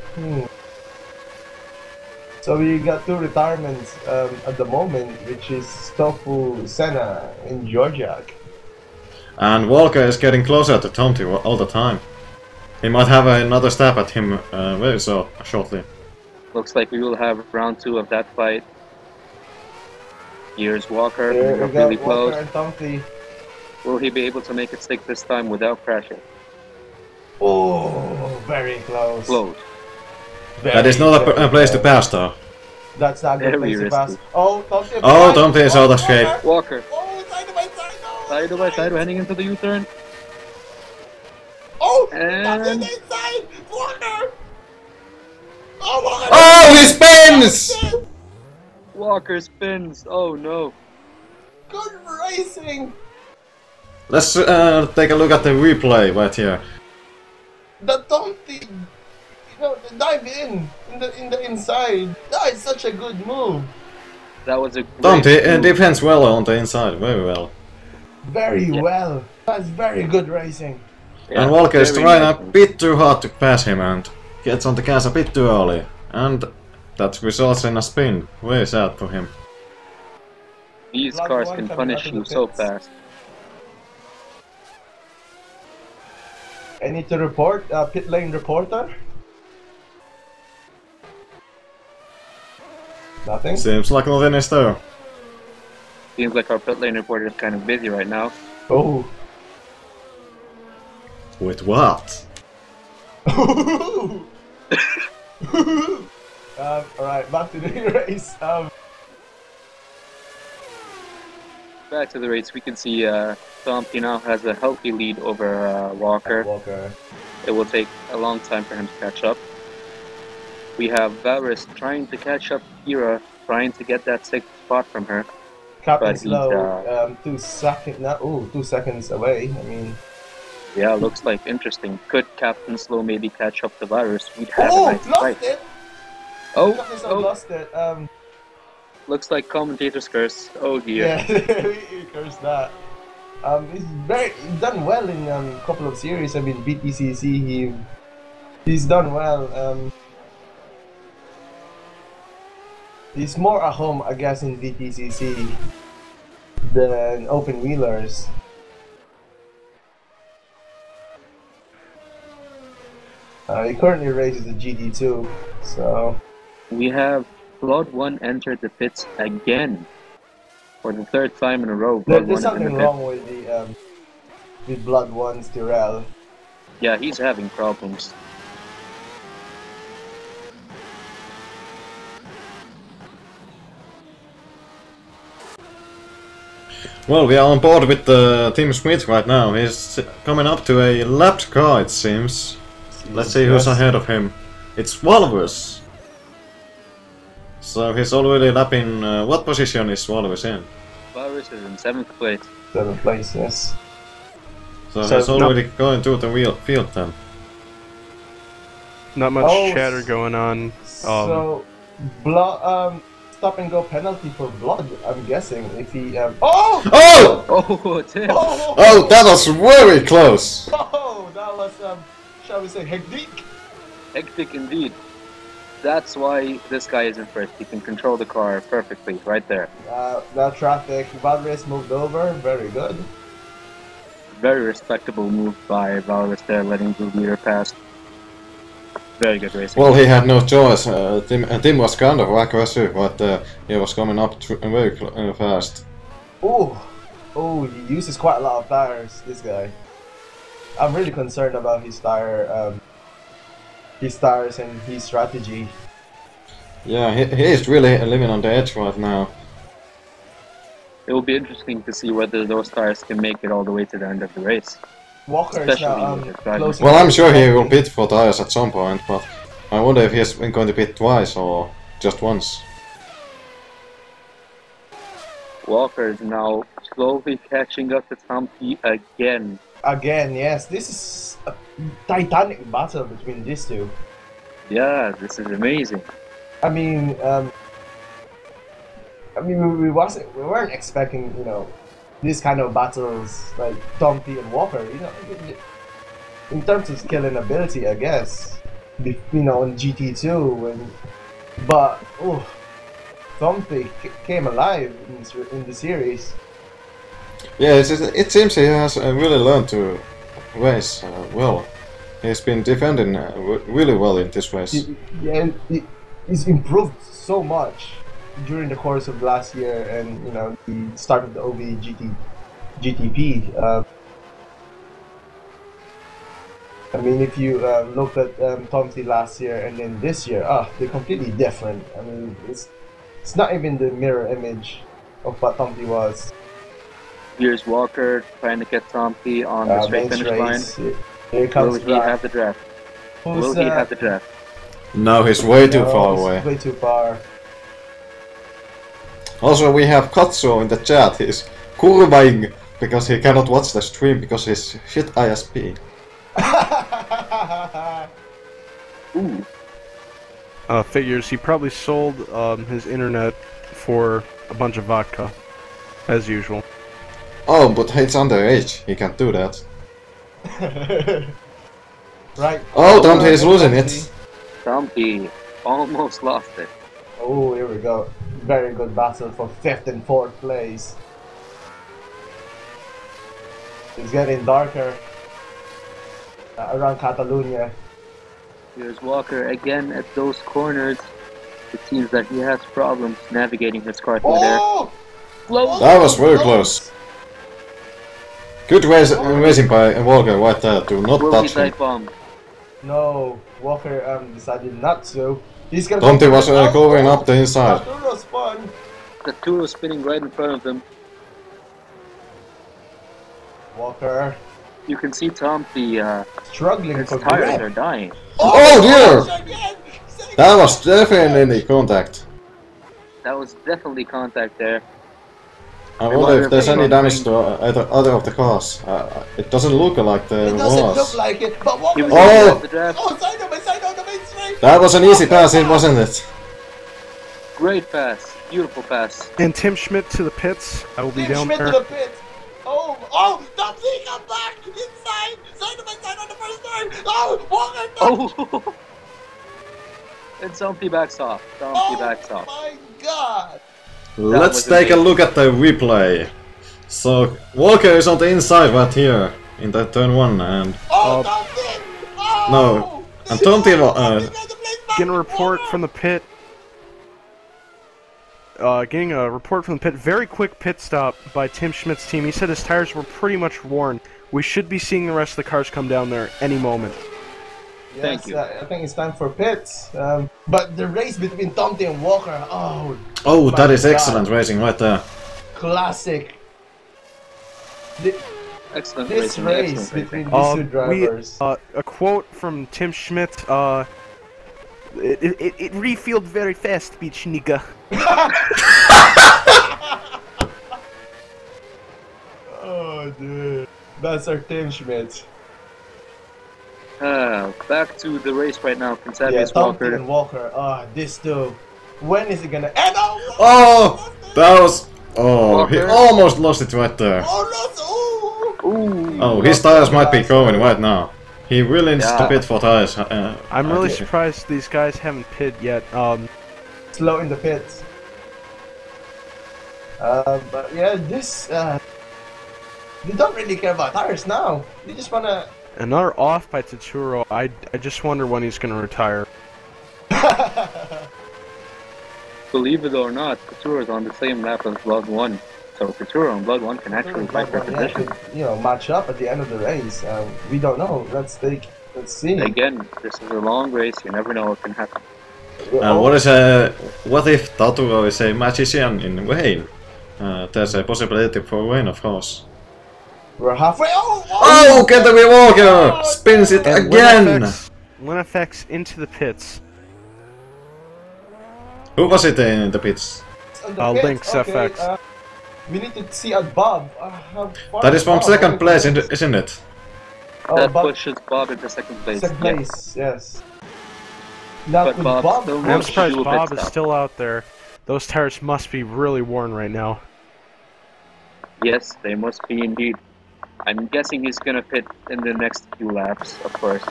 So we got 2 retirements at the moment, which is Tofu Senna in Georgia. And Walker is getting closer to Tomty all the time. He might have another stab at him very shortly. Looks like we will have round 2 of that fight. Here's Walker, Here we really got close. Walker and Tomty. Will he be able to make it stick this time without crashing? Oh, very close. Close. That is not a place to pass, though. That's not a good place to pass. Oh, Tomty. Oh, Tomty is out of shape. Walker. Oh, side by side. Side by side, heading into the U-turn. Oh, and inside. Walker. Oh, Walker. Oh, he spins! Walker spins. Oh no. Good racing. Let's take a look at the replay right here. The Tomty, the dive in the inside. That is such a good move. That was a great Tomty move. defends well on the inside, very well. Very well. That's very good racing. Yeah, And Walker is very trying nice a move. bit too hard to pass him and gets on the gas a bit too early. And that results in a spin. Very sad for him. These Blood cars one can coming punish out of you the so pits. fast. Any to report? Pit lane reporter? Nothing? Seems like nothing is there. Seems like our pit lane reporter is kind of busy right now. Oh. With what? Alright, back to the race. Back to the race, we can see Tomty now has a healthy lead over Walker. Walker. It will take a long time for him to catch up. We have Valrus trying to catch up Kira, trying to get that 6th spot from her. Captain But he's, Slow, 2 seconds now. Ooh, 2 seconds away. I mean, Yeah, looks like interesting. Could Captain Slow maybe catch up to Valrus? We'd have a oh, nice lost fight. it. Oh, Captain Slow lost it. looks like commentator's curse. Oh dear. Yeah, he cursed that. He's done well in a couple of series. I mean, BTCC. He's done well. He's more at home, I guess, in VTCC than open wheelers. He currently races the GT2, so We have Blood 1 entered the pits again. For the 3rd time in a row. there's Blood 1 is in something the pits. wrong with the Blood 1's Tyrell. Yeah, he's having problems. Well, we are on board with Tim Smith right now. He's coming up to a lapped car, it seems. Let's see who's ahead of him. It's Walrus. So he's already lapping. What position is Walrus in? Valrus is in 7th place. 7th place, yes. So So he's already going to the field then. Not much Oh, chatter going on. So, stop and go penalty for Blood, I'm guessing, if he... Oh! Oh! Oh, Tim! Oh! Oh, that was very close! Oh, that was, shall we say, hectic? Hectic indeed. That's why this guy is in first. He can control the car perfectly, right there. That traffic, Valrus moved over, very good. Very respectable move by Valrus there, letting the leader pass. Very good racing. Well, he had no choice. Tim was kind of aggressive, but he was coming up very fast. Oh, he uses quite a lot of tires, this guy. I'm really concerned about his tires and his strategy. Yeah, he is really living on the edge right now. It will be interesting to see whether those tires can make it all the way to the end of the race. Walker is now closing. Well, I'm sure he will pit for tires at some point, but I wonder if he's going to pit twice or just once. Walker is now slowly catching up to Tompi again. Again, yes. This is a titanic battle between these two. Yeah, this is amazing. I mean, we weren't expecting, you know, these kind of battles like Tompi and Walker. You know, in terms of skill and ability, I guess. You know, in GT2, but Tompi came alive in the series. Yeah, it seems he has really learned to race well. He's been defending really well in this race. He's improved so much during the course of last year and, you know, the start of the GTP. I mean, if you look at Tompi last year and then this year, they're completely different. I mean, it's not even the mirror image of what Tompi was. Here's Walker trying to get Tompi on the straight finish line. Here comes Will he have the draft? Will he have the draft? No, he's way too far away. Way too far. Also, we have Katsuo in the chat. He's kurvaing because he cannot watch the stream because he's shit ISP. Ooh. Figures he probably sold his internet for a bunch of vodka, as usual. Oh, but it's underage. He can't do that. Right. Oh, Tompi is losing it. Tompi almost lost it. Oh, here we go. Very good battle for 5th and 4th place. It's getting darker around Catalonia. Here's Walker again at those corners. It seems that he has problems navigating his car through there. Close. That was very close. Good racing by Walker right there. Do not touch him. Bomb? No, Walker decided not to. He's gonna. Tompi was going up the inside. Katuro spinning right in front of him. Walker. You can see Tompi struggling his for tires grip. are dying. Oh dear! That was definitely contact. That was definitely contact there. I wonder if there's any damage to either of the cars. It doesn't look like there was. It doesn't look like it, but Walker side on the main straight. That was an easy pass, wasn't it? Great pass. Beautiful pass. And Tim Schmidt to the pits. I will be down there. Tim Schmidt to the pits. Oh, Tompi, come back! Inside! Side by side on the first turn! Oh, Walker! Oh! And Tompi backs off. Backs off. Oh my god! Let's take a look at the replay. So, Walker is on the inside right here, in that turn 1, and... Tompi! Oh! No, and Tompi... Getting a report from the pit. Getting a report from the pit. Very quick pit stop by Tim Schmidt's team. He said his tires were pretty much worn. We should be seeing the rest of the cars come down there any moment. Yes, thank you. I think it's time for pits. But the race between Tompi and Walker, oh, that is excellent racing right there. Classic. Excellent this racing. Race between these two drivers. A quote from Tim Schmidt. It refilled very fast, bitch nigga. Oh, dude. That's our Tim Schmidt. Back to the race right now. Tompi Walker. and Walker. This two. When is it gonna end? Oh, that was... Oh, Walker. He almost lost it right there. Oh, his tires might be going right now. He really needs to pit for tires. I'm really surprised these guys haven't pit yet. Slow in the pits. But yeah, this... they don't really care about tires now. They just wanna... Another off by Totoro. I just wonder when he's gonna retire. Believe it or not, Totoro is on the same lap as Blood 1. So Totoro and Blood 1 can actually fight for position. Could, you know, match up at the end of the race. We don't know. Let's see. Again, this is a long race. You never know what can happen. What if Taturo is a magician in Wayne? There's a possibility for Wayne, of course. We're halfway. Oh, get the Walker! Spins it And again! Linafx into the pits. Who was it in the pits? Lynx FX. We need to see at Bob. That is from second place, isn't it? That pushes Bob into second place. Second place, yes. Now, But Bob still I'm wants to surprised do a Bob pit is stop. still out there. Those tires must be really worn right now. Yes, they must be indeed. I'm guessing he's gonna pit in the next few laps, of course.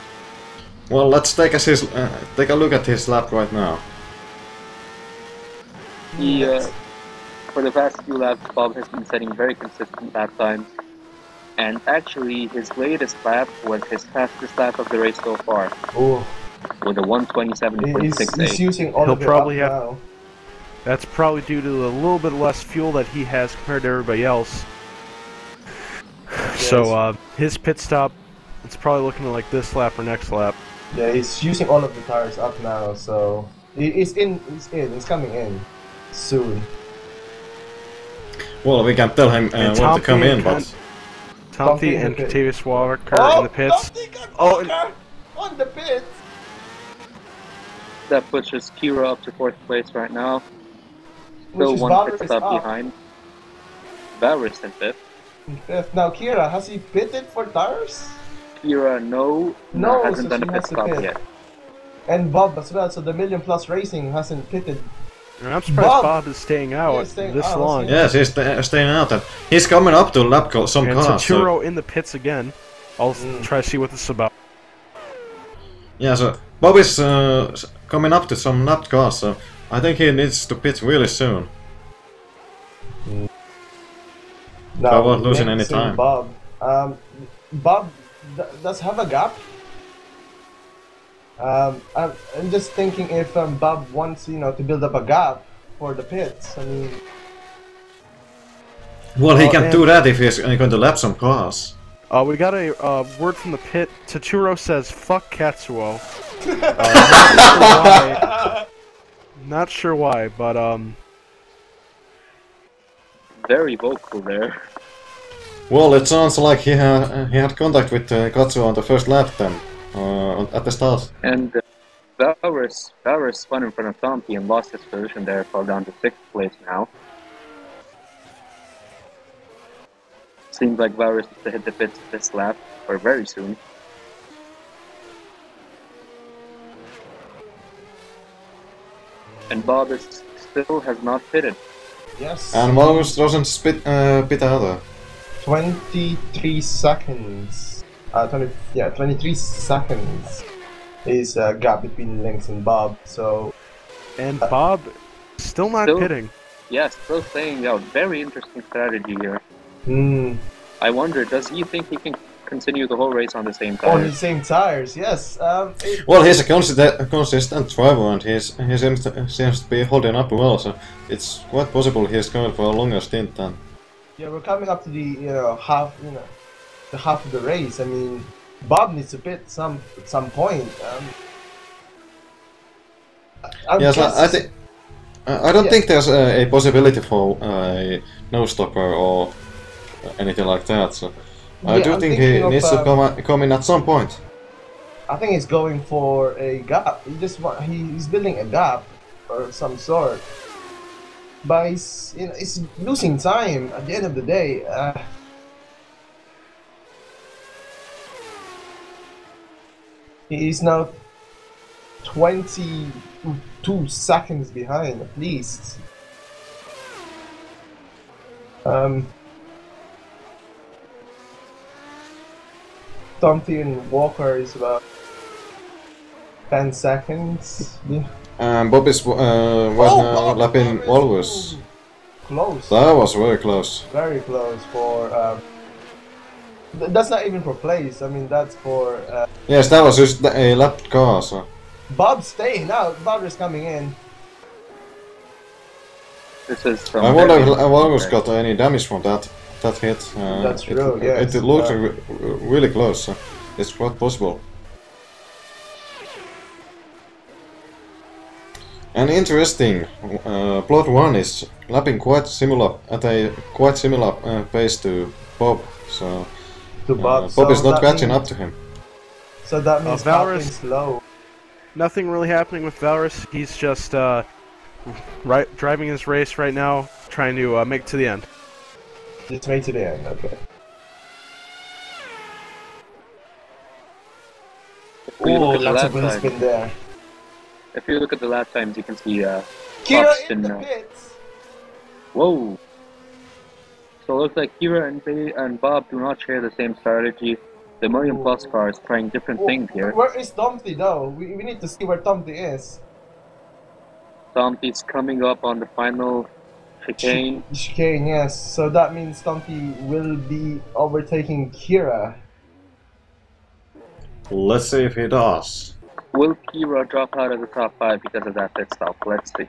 Well, let's take a look at his lap right now. He, for the past few laps, Bob has been setting very consistent lap times. And actually, his latest lap was his fastest lap of the race so far. Oh. With a 127.68. He's using all He'll of it probably up have- now. That's probably due to a little bit less fuel that he has compared to everybody else. So, his pit stop, it's probably looking like this lap or next lap. Yeah, he's using all of the tires up now, so he's coming in soon. Well, we can tell him when to come in, but... Tomty and Contavious Walker in the pits. Oh, on the pits! That pushes Kira up to 4th place right now. Which Still is one Valorous pit stop up. behind. Valorous in 5th. Now, Kira, has he pitted for tires? Kira, no, hasn't so done a she pit has to stop pit. yet. And Bob as well, so the Million Plus Racing hasn't pitted. And I'm surprised Bob- Bob is staying out staying this out, long. Yes, he's staying out. And he's coming up to lap some And cars. So, Saturo in the pits again. I'll try to see what this is about. yeah, so Bob is coming up to some lap cars, so I think he needs to pit really soon. Now, won't losing any Lynx and time. Bob. Bob does have a gap. I'm just thinking if Bob wants, to build up a gap for the pits. I mean, Well, he can and- do that if he's going to lap some cars. We got a word from the pit. Taturo says, "Fuck Katsuo." Not sure why, but Very vocal there. Well, it sounds like he had contact with Katsuo on the first lap then, at the start. And Valorous spun in front of Tomty and lost his position there, fell down to 6th place now. Seems like Valorous needs to hit the pits this lap, or very soon. And Bob still has not pitted. yes. And Malus doesn't pit either. 23 seconds. 23 seconds is a gap between Lynx and Bob. So and Bob still not Still- pitting. Yeah, still staying out. Very interesting strategy here. I wonder, does he think he can continue the whole race on the same on the tires? same tires. Yes. Well, he's a consistent driver and he seems to be holding up well, so it's quite possible he's going for a longer stint then. Yeah, we're coming up to the the half of the race. I mean, Bob needs to pit at some point. Yes, I think. I don't think there's a possibility for a no stopper or anything like that. So I Yeah, do I'm think he thinking of, needs to come in at some point. I think he's going for a gap. He's building a gap or some sort. But he's losing time at the end of the day. He's now 22 seconds behind at least. Tomty and Walker is about 10 seconds. Yeah. Bob is was lapping always. Close. That was very close. Very close for. That's not even for place. I mean, that's for. Yes, that was just a lapped car. So. Bob's staying out. Bob is coming in. This is some I wonder if very- Alvarez got any damage from that hit. That's true, yes. It looked really close. So it's quite possible. And interesting, Plot 1 is lapping quite similar at a quite similar pace to Bob, so Bob so is not catching up to him. So that means Valorous slow. Nothing really happening with Valorous. He's just driving his race right now, trying to make it to the end. Just make it to the end, okay. Oh, lots of wheel spin there. If you look at the lap times, you can see Kira in the pits. Whoa! So it looks like Kira and Bob do not share the same strategy. The Million Plus car is trying different things here. Where is Tomty though? We need to see where Tomty is. Tomty's coming up on the final chicane. Chicane, yes. So that means Tomty will be overtaking Kira. Let's see if he does. Will Kira drop out of the top 5 because of that pit stop? Let's see.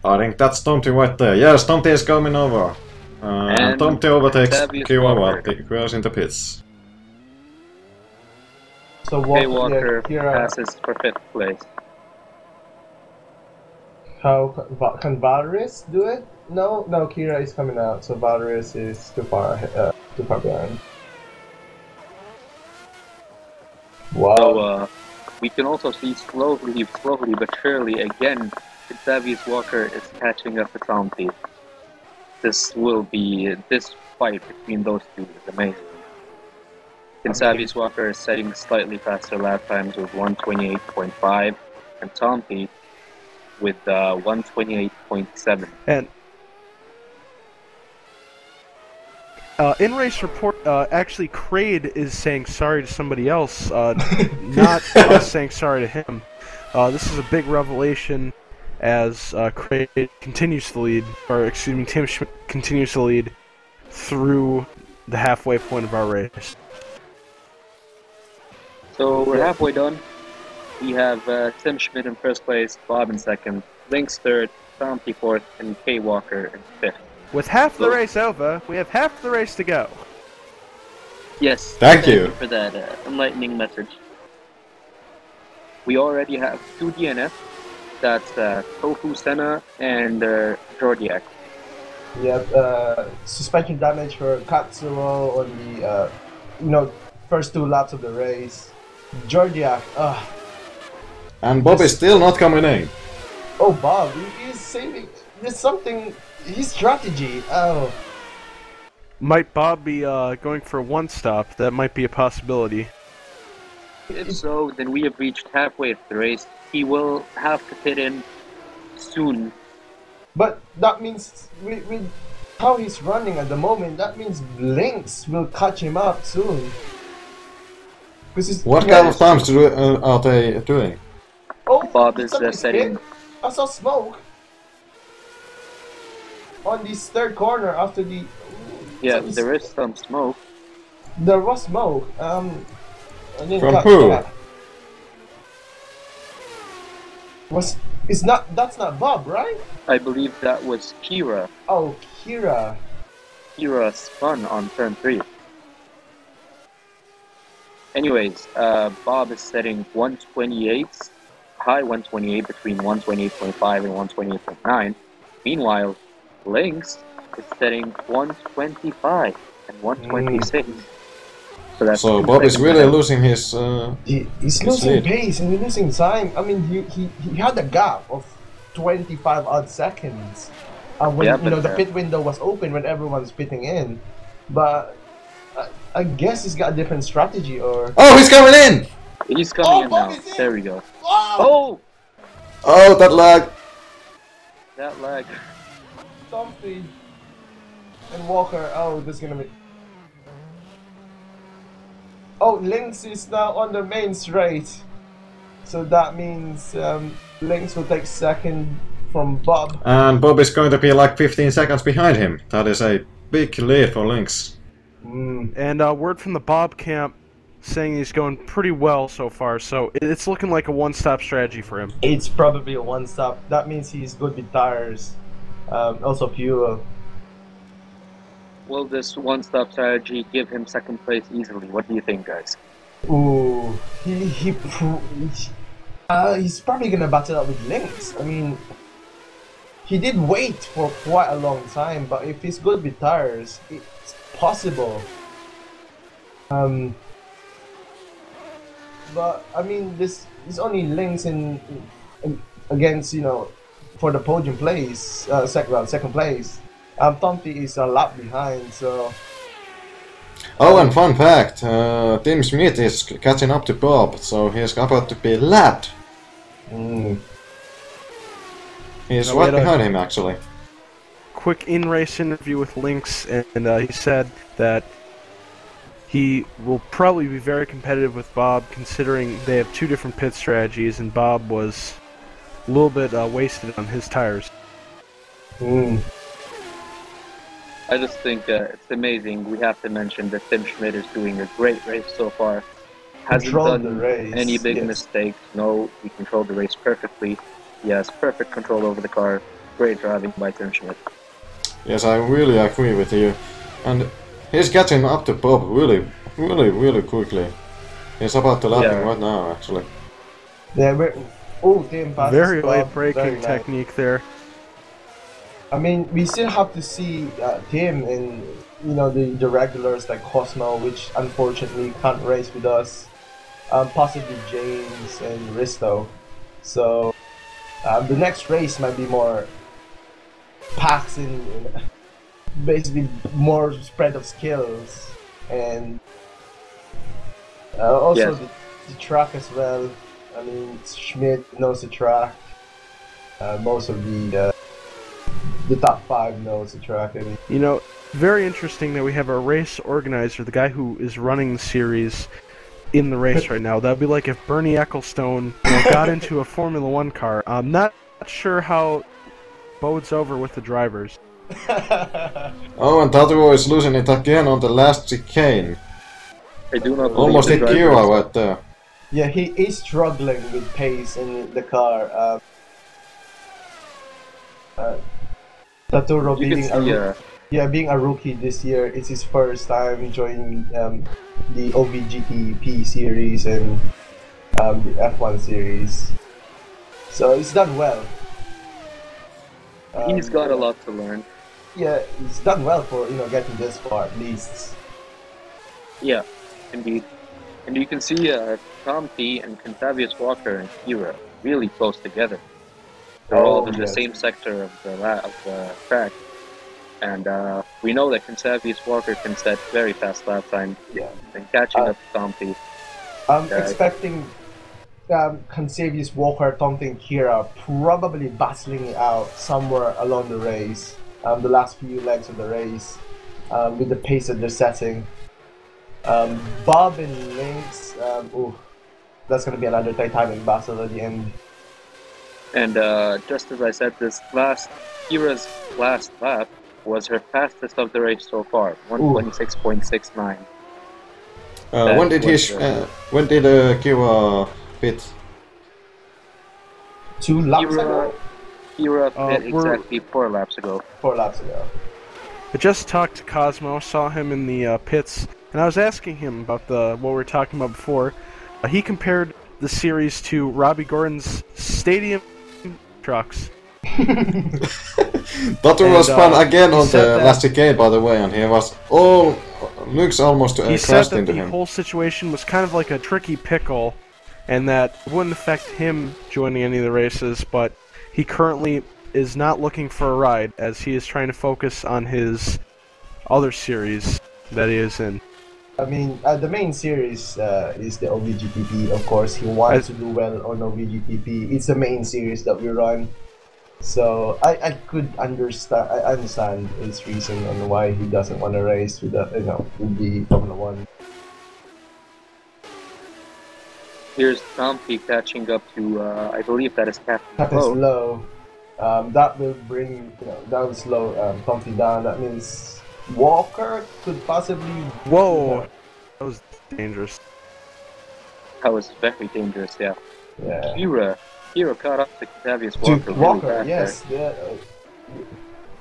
I think that's Tomty right there. Yes, Tomty is coming over. And Tomty overtakes Kira while Kira's in the pits. So Walker passes for 5th place. How can Valorous do it? No, Kira is coming out, so Valorous is too far behind. Wow. So we can also see slowly but surely again, Xavius Walker is catching up to Tomty. This fight between those two is amazing. Xavius Walker is setting slightly faster lap times with 128.5, and Tomty with 128.7. And in race report, actually, Kraid is saying sorry to somebody else, not us saying sorry to him. This is a big revelation as Kraid continues to lead, or excuse me, Tim Schmidt continues to lead through the halfway point of our race. So we're halfway done. We have Tim Schmidt in 1st place, Bob in 2nd, Lynx 3rd, Tomty 4th, and K Walker in 5th. With half the race over, we have half the race to go. Yes. Thank you for that enlightening message. We already have 2 DNF. That's Tofu Senna and Jordiak. Yeah, suspension damage for Katsuo on the first 2 laps of the race. Jordiak, and Bob is still not coming in. Oh, Bob, he's saving. There's something. His strategy. Oh. Might Bob be going for a 1-stop? That might be a possibility. If so, then we have reached halfway of the race. He will have to pit in soon. But that means, with how he's running at the moment, that means Lynx will catch him up soon. What kind of times are they doing? Oh, Bob is setting. I saw smoke on this 3rd corner after the. Yeah, there is some smoke. There was smoke. I didn't From catch who? that. That's not Bob, right? I believe that was Kira. Oh, Kira. Kira spun on turn 3. Anyways, Bob is setting 128, high 128 between 128.5 and 128.9. Meanwhile, Lynx is setting 125 and 126. So Bob is really losing his. He's losing pace and he's losing time. I mean, he had a gap of 25 odd seconds when the pit window was open when everyone's pitting in, but I guess he's got a different strategy or. Oh, he's coming in! He's coming in now. There we go. Oh! Oh, that lag! That lag. Tomty and Walker. Oh, this is gonna be. Oh, Lynx is now on the main straight. So that means Lynx will take 2nd from Bob. And Bob is going to be like 15 seconds behind him. That is a big lead for Lynx. And word from the Bob camp saying he's going pretty well so far, so it's looking like a 1-stop strategy for him. It's probably a 1-stop. That means he's good with tires. Also fuel. Will this 1-stop strategy give him 2nd place easily? What do you think, guys? Ooh, He's probably gonna battle out with Lynx. I mean, he did wait for quite a long time, but if he's good with tires, it's possible. But I mean, this is only Lynx in against, you know, for the podium place, second place. Tomty is a lap behind, so. Oh, and fun fact, Tim Smith is catching up to Bob, so he's about to be lapped. He's right behind him, actually. Quick in-race interview with Lynx, and he said that he will probably be very competitive with Bob, considering they have two different pit strategies, and Bob was a little bit wasted on his tires. I just think it's amazing. We have to mention that Tim Schmidt is doing a great race so far. Hasn't done any big mistakes. No, he controlled the race perfectly. He has perfect control over the car. Great driving by Tim Schmidt. Yes, I really agree with you. And he's getting up to Bob really quickly. He's about to lap him right now, actually. Yeah, Tim passes very Bob. light braking Very technique there. I mean, we still have to see Tim and, you know, the regulars like Cosmo, which unfortunately can't race with us. Possibly James and Risto. So the next race might be more packs in basically more spread of skills, and also the track as well. I mean, Schmidt knows the track. Most of the top 5 knows the track. I mean, you know, very interesting that we have our race organizer, the guy who is running the series, in the race right now. That'd be like if Bernie Ecclestone, you know, got into a Formula 1 car. I'm not sure how bodes over with the drivers. Oh, and Tatuo is losing it again on the last chicane. I do not almost hit Kira right there. Yeah, he is struggling with pace in the car. Taturo being a rookie this year, it's his first time joining the OVGP series and the F1 series. So he's done well. He's got a lot to learn. Yeah, he's done well for, you know, getting this far at least. Yeah, indeed. And you can see Tom T and Contavious Walker and Kira really close together. They're all in the same sector of the track. And we know that Contavious Walker can set very fast lap time. Yeah. And catching up to Tom T. I'm expecting Contavious Walker, Tom T, and Kira probably battling it out somewhere along the race. The last few legs of the race, with the pace that they're setting. Bob and Lynx, that's going to be another Titanic battle at the end. And just as I said, Kira's last lap was her fastest of the race so far, 1:26.69. When did Kira pit? 2 laps ago? Kira pit exactly 4 laps ago. 4 laps ago. I just talked to Cosmo, saw him in the pits, and I was asking him about what we were talking about before. He compared the series to Robbie Gordon's stadium trucks. Butter was spun again on the last chicane, by the way, and he was looks almost he crashed said that into the him. whole situation was kind of like a tricky pickle, and that wouldn't affect him joining any of the races, but he currently is not looking for a ride, as he is trying to focus on his other series that he is in. I mean, the main series is the OVGP, of course. He wants to do well on OVGP. It's the main series that we run. So I could understand his reason on why he doesn't want to race with the Formula 1. Here's Tom P catching up to I believe that is Captain Low. That will bring that will slow Tom P down. That means Walker could possibly. Whoa, that was dangerous. That was very dangerous. Yeah. Yeah. Kira caught up to Contavious Walker. Walker, yes. Yeah.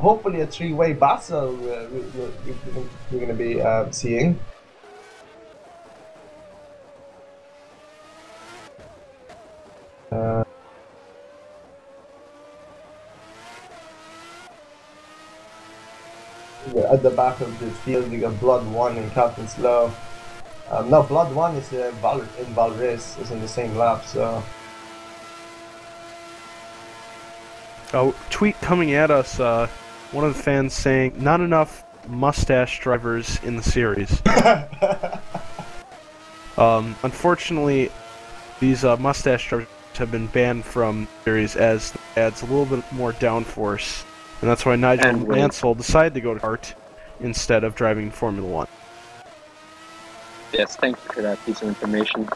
Hopefully a 3-way battle we're going to be seeing. Yeah, at the back of the field, we got Blood 1 and Captain Slow. No, Blood 1 is in Valris, is in the same lap, so... Oh, tweet coming at us, one of the fans saying, not enough mustache drivers in the series. Unfortunately, these mustache drivers have been banned from the series as it adds a little bit more downforce, and that's why Nigel and Mansell decided to go to kart instead of driving Formula 1. Yes, thank you for that piece of information.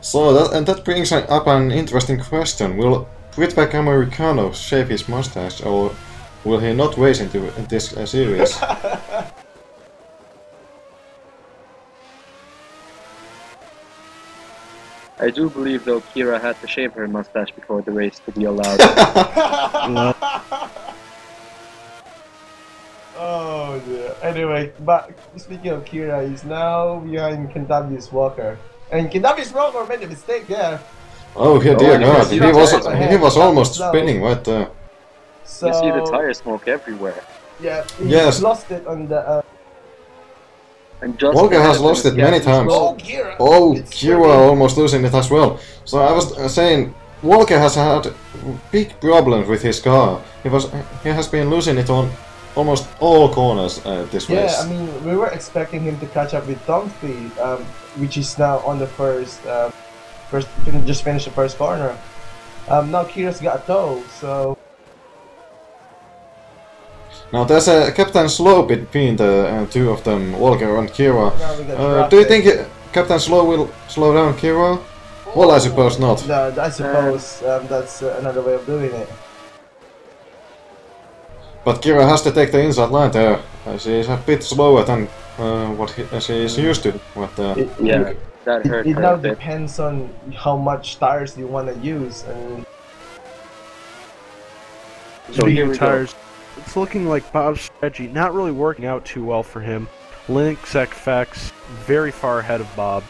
So that brings up an interesting question. Will Whitback Americano shave his mustache, or will he not race into this series? I do believe, though, Kira had to shave her mustache before the race to be allowed. Oh dear. Anyway, but speaking of Kira, he's now behind Kendavius Walker. And Kendavius Walker made a mistake there. Oh, dear God, he was almost spinning right there. So, you see the tire smoke everywhere. Yeah, he lost it on the... And just Walker has lost it many times. Oh, Kira! Oh, Kira almost losing it as well. So I was saying, Walker has had big problems with his car. He has been losing it on almost all corners this race. Yeah, I mean, we were expecting him to catch up with Dumpy, which is now on the just finished the first corner. Now Kira's got a tow, so... Now there's a Captain Slow between the two of them, Walker and Kira. Do you think Captain Slow will slow down Kira? Well, I suppose not. No, I suppose that's another way of doing it. But Kira has to take the inside line there. She is a bit slower than what she is used to. But, yeah, that hurt it her now a bit. depends on how much tires you want to use. And So here we tires. go. It's looking like Bob's strategy not really working out too well for him. Lynx FX very far ahead of Bob.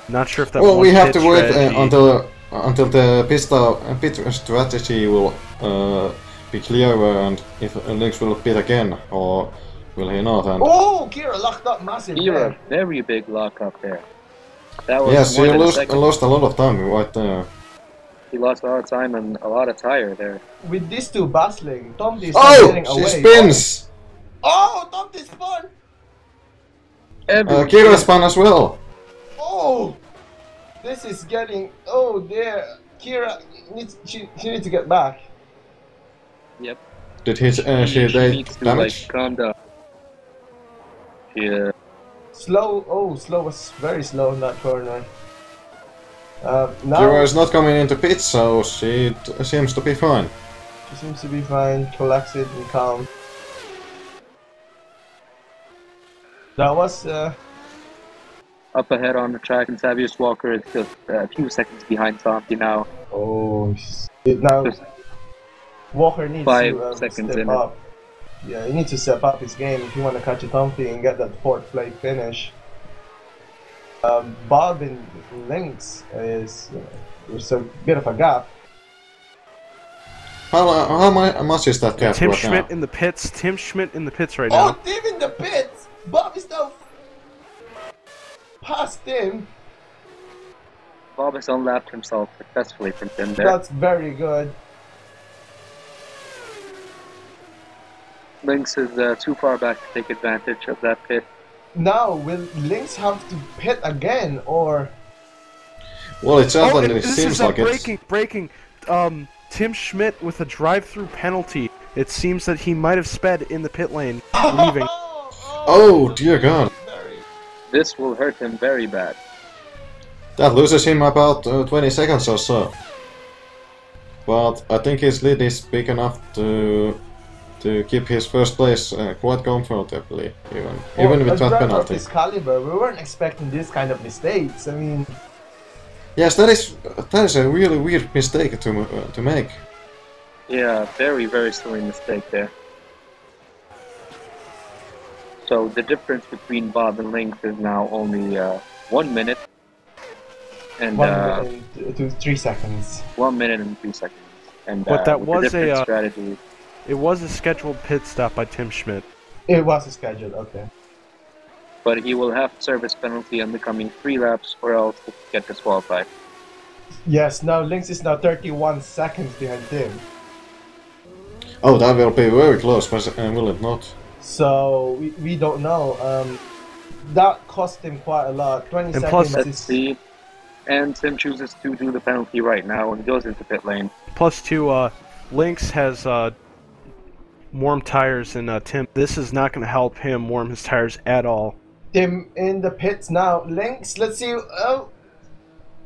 Not sure if that. Well, we have to wait until the pit strategy will be clearer, and if Lynx will pit again, or will he not? And oh, Kira locked up massive. Kira, very big lock up there. That was yes, more he than a second. lost a lot of time right there. He lost a lot of time and a lot of tire there. With these two battling, Tom is getting she away. spins! Oh, Tom spun! Kira spun as well. Oh! This is getting... Oh dear. Kira, she needs to get back. Yep. Did she needs to, damage? like, calm down. Yeah. Slow. Oh, Slow was very slow in that corner. Now Kira is not coming into pits, so she seems to be fine. She seems to be fine, collected and calm. That was Up ahead on the track, and Savius Walker is just a few seconds behind Santi now. oh, now Just Walker needs 5 to seconds step in up. Yeah, he needs to step up his game if you want to catch a Tumpy and get that 4th place finish. Bob and Lynx is there's a bit of a gap. How much is that gap Tim right Schmidt now? in the pits. Tim Schmidt in the pits right Oh, now. Tim in the pits! Bob is now past him. Bob has unlapped himself successfully from Tim there. That's very good. Lynx is too far back to take advantage of that pit. Now, will Lynx have to pit again, or... Well, it certainly this seems is like breaking. Tim Schmidt with a drive-through penalty. It seems that he might have sped in the pit lane, leaving. Oh, dear God. This will hurt him very bad. That loses him about 20 seconds or so. But I think his lead is big enough to keep his first place quite comfortably, even with that penalty. Of this caliber, we weren't expecting this kind of mistakes. I mean, yes, that is a really weird mistake to make. Yeah, very, very silly mistake there. So the difference between Bob and Lynx is now only 1 minute. And 1 minute to 3 seconds. 1 minute and 3 seconds. And But that was a strategy. It was a scheduled pit stop by Tim Schmidt. It was a scheduled, okay. But he will have service penalty on the coming 3 laps, or else he'll get disqualified. Yes, now Lynx is now 31 seconds behind Tim. Oh, that will be very close, will it not? So we don't know. That cost him quite a lot. 20 And seconds. plus, Let's see. And Tim chooses to do the penalty right now and goes into pit lane. Plus 2, Lynx has warm tires, and Tim. This is not going to help him warm his tires at all. Tim in the pits now. Lynx, let's see.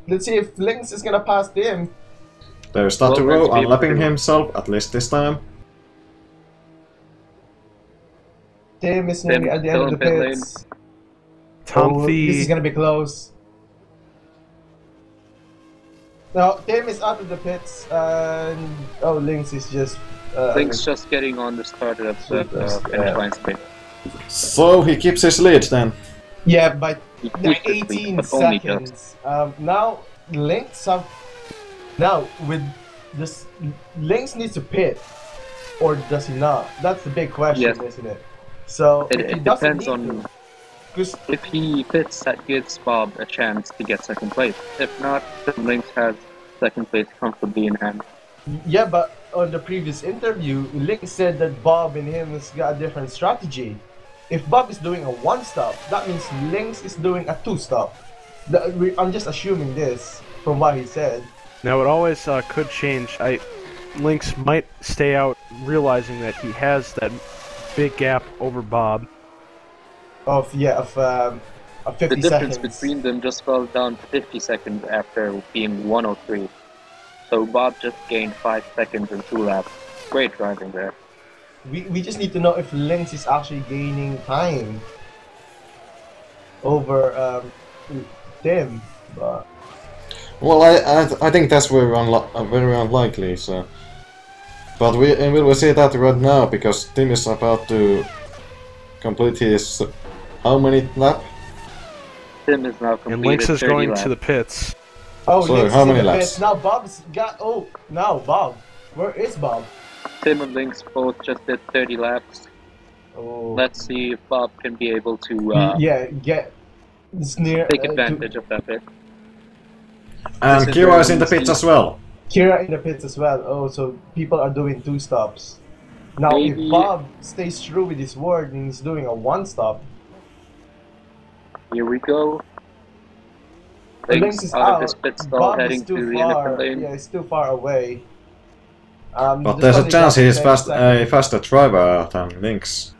Let's see if Lynx is gonna pass Tim. There's Taturo unlapping himself, at least this time. Tim is nearly at the end of the pits. This is gonna be close. No, Tim is out of the pits, and Lynx is just. Lynx just getting on the start of the finish line straight. So he keeps his lead then. Yeah, by 18 seconds. Now Lynx with this, Lynx needs to pit, or does he not? That's the big question, isn't it? So it depends on. If he pits, that gives Bob a chance to get second place. If not, then Lynx has second place comfortably in hand. Yeah, but on the previous interview, Lynx said that Bob and him has got a different strategy. If Bob is doing a 1-stop, that means Lynx is doing a 2-stop. I'm just assuming this from what he said. Now it always could change. Lynx might stay out, realizing that he has that big gap over Bob. Of 50 The difference between them just fell down to 50 seconds after being 103. So Bob just gained 5 seconds in 2 laps. Great driving there. We just need to know if Lynx is actually gaining time over Tim. But well, I think that's very unlikely. So, but we will see that right now because Tim is about to complete his how many lap? Tim is now completed. And Lynx is going laps. to the pits. Oh, so Lynx how is many in the laps? pits. Now Bob's got. Oh, now Bob. Where is Bob? Tim and Lynx both just did 30 laps. Oh. Let's see if Bob can be able to take advantage of that pit. And Kira is in the pits as well. Kira in the pits as well. Oh, so people are doing 2 stops. Now, if Bob stays true with his word and he's doing a 1-stop. Here we go. Lynx is out of his pit stall, Bob heading is too to the far. inner lane. Yeah, he's too far away. But there's a chance he is a faster driver than Lynx.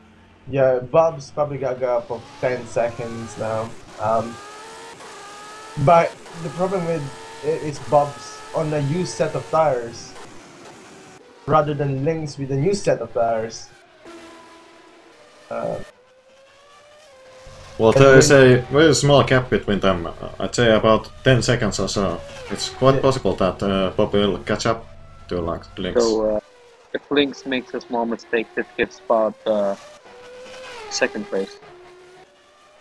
Yeah, Bob's probably got a gap of 10 seconds now. But the problem with it is Bob's on a used set of tires rather than Lynx with a new set of tires. Well, there is a very small gap between them. I'd say about 10 seconds or so. It's quite possible that Bob will catch up to Lynx. So, if Lynx makes a small mistake, this gives Bob second place.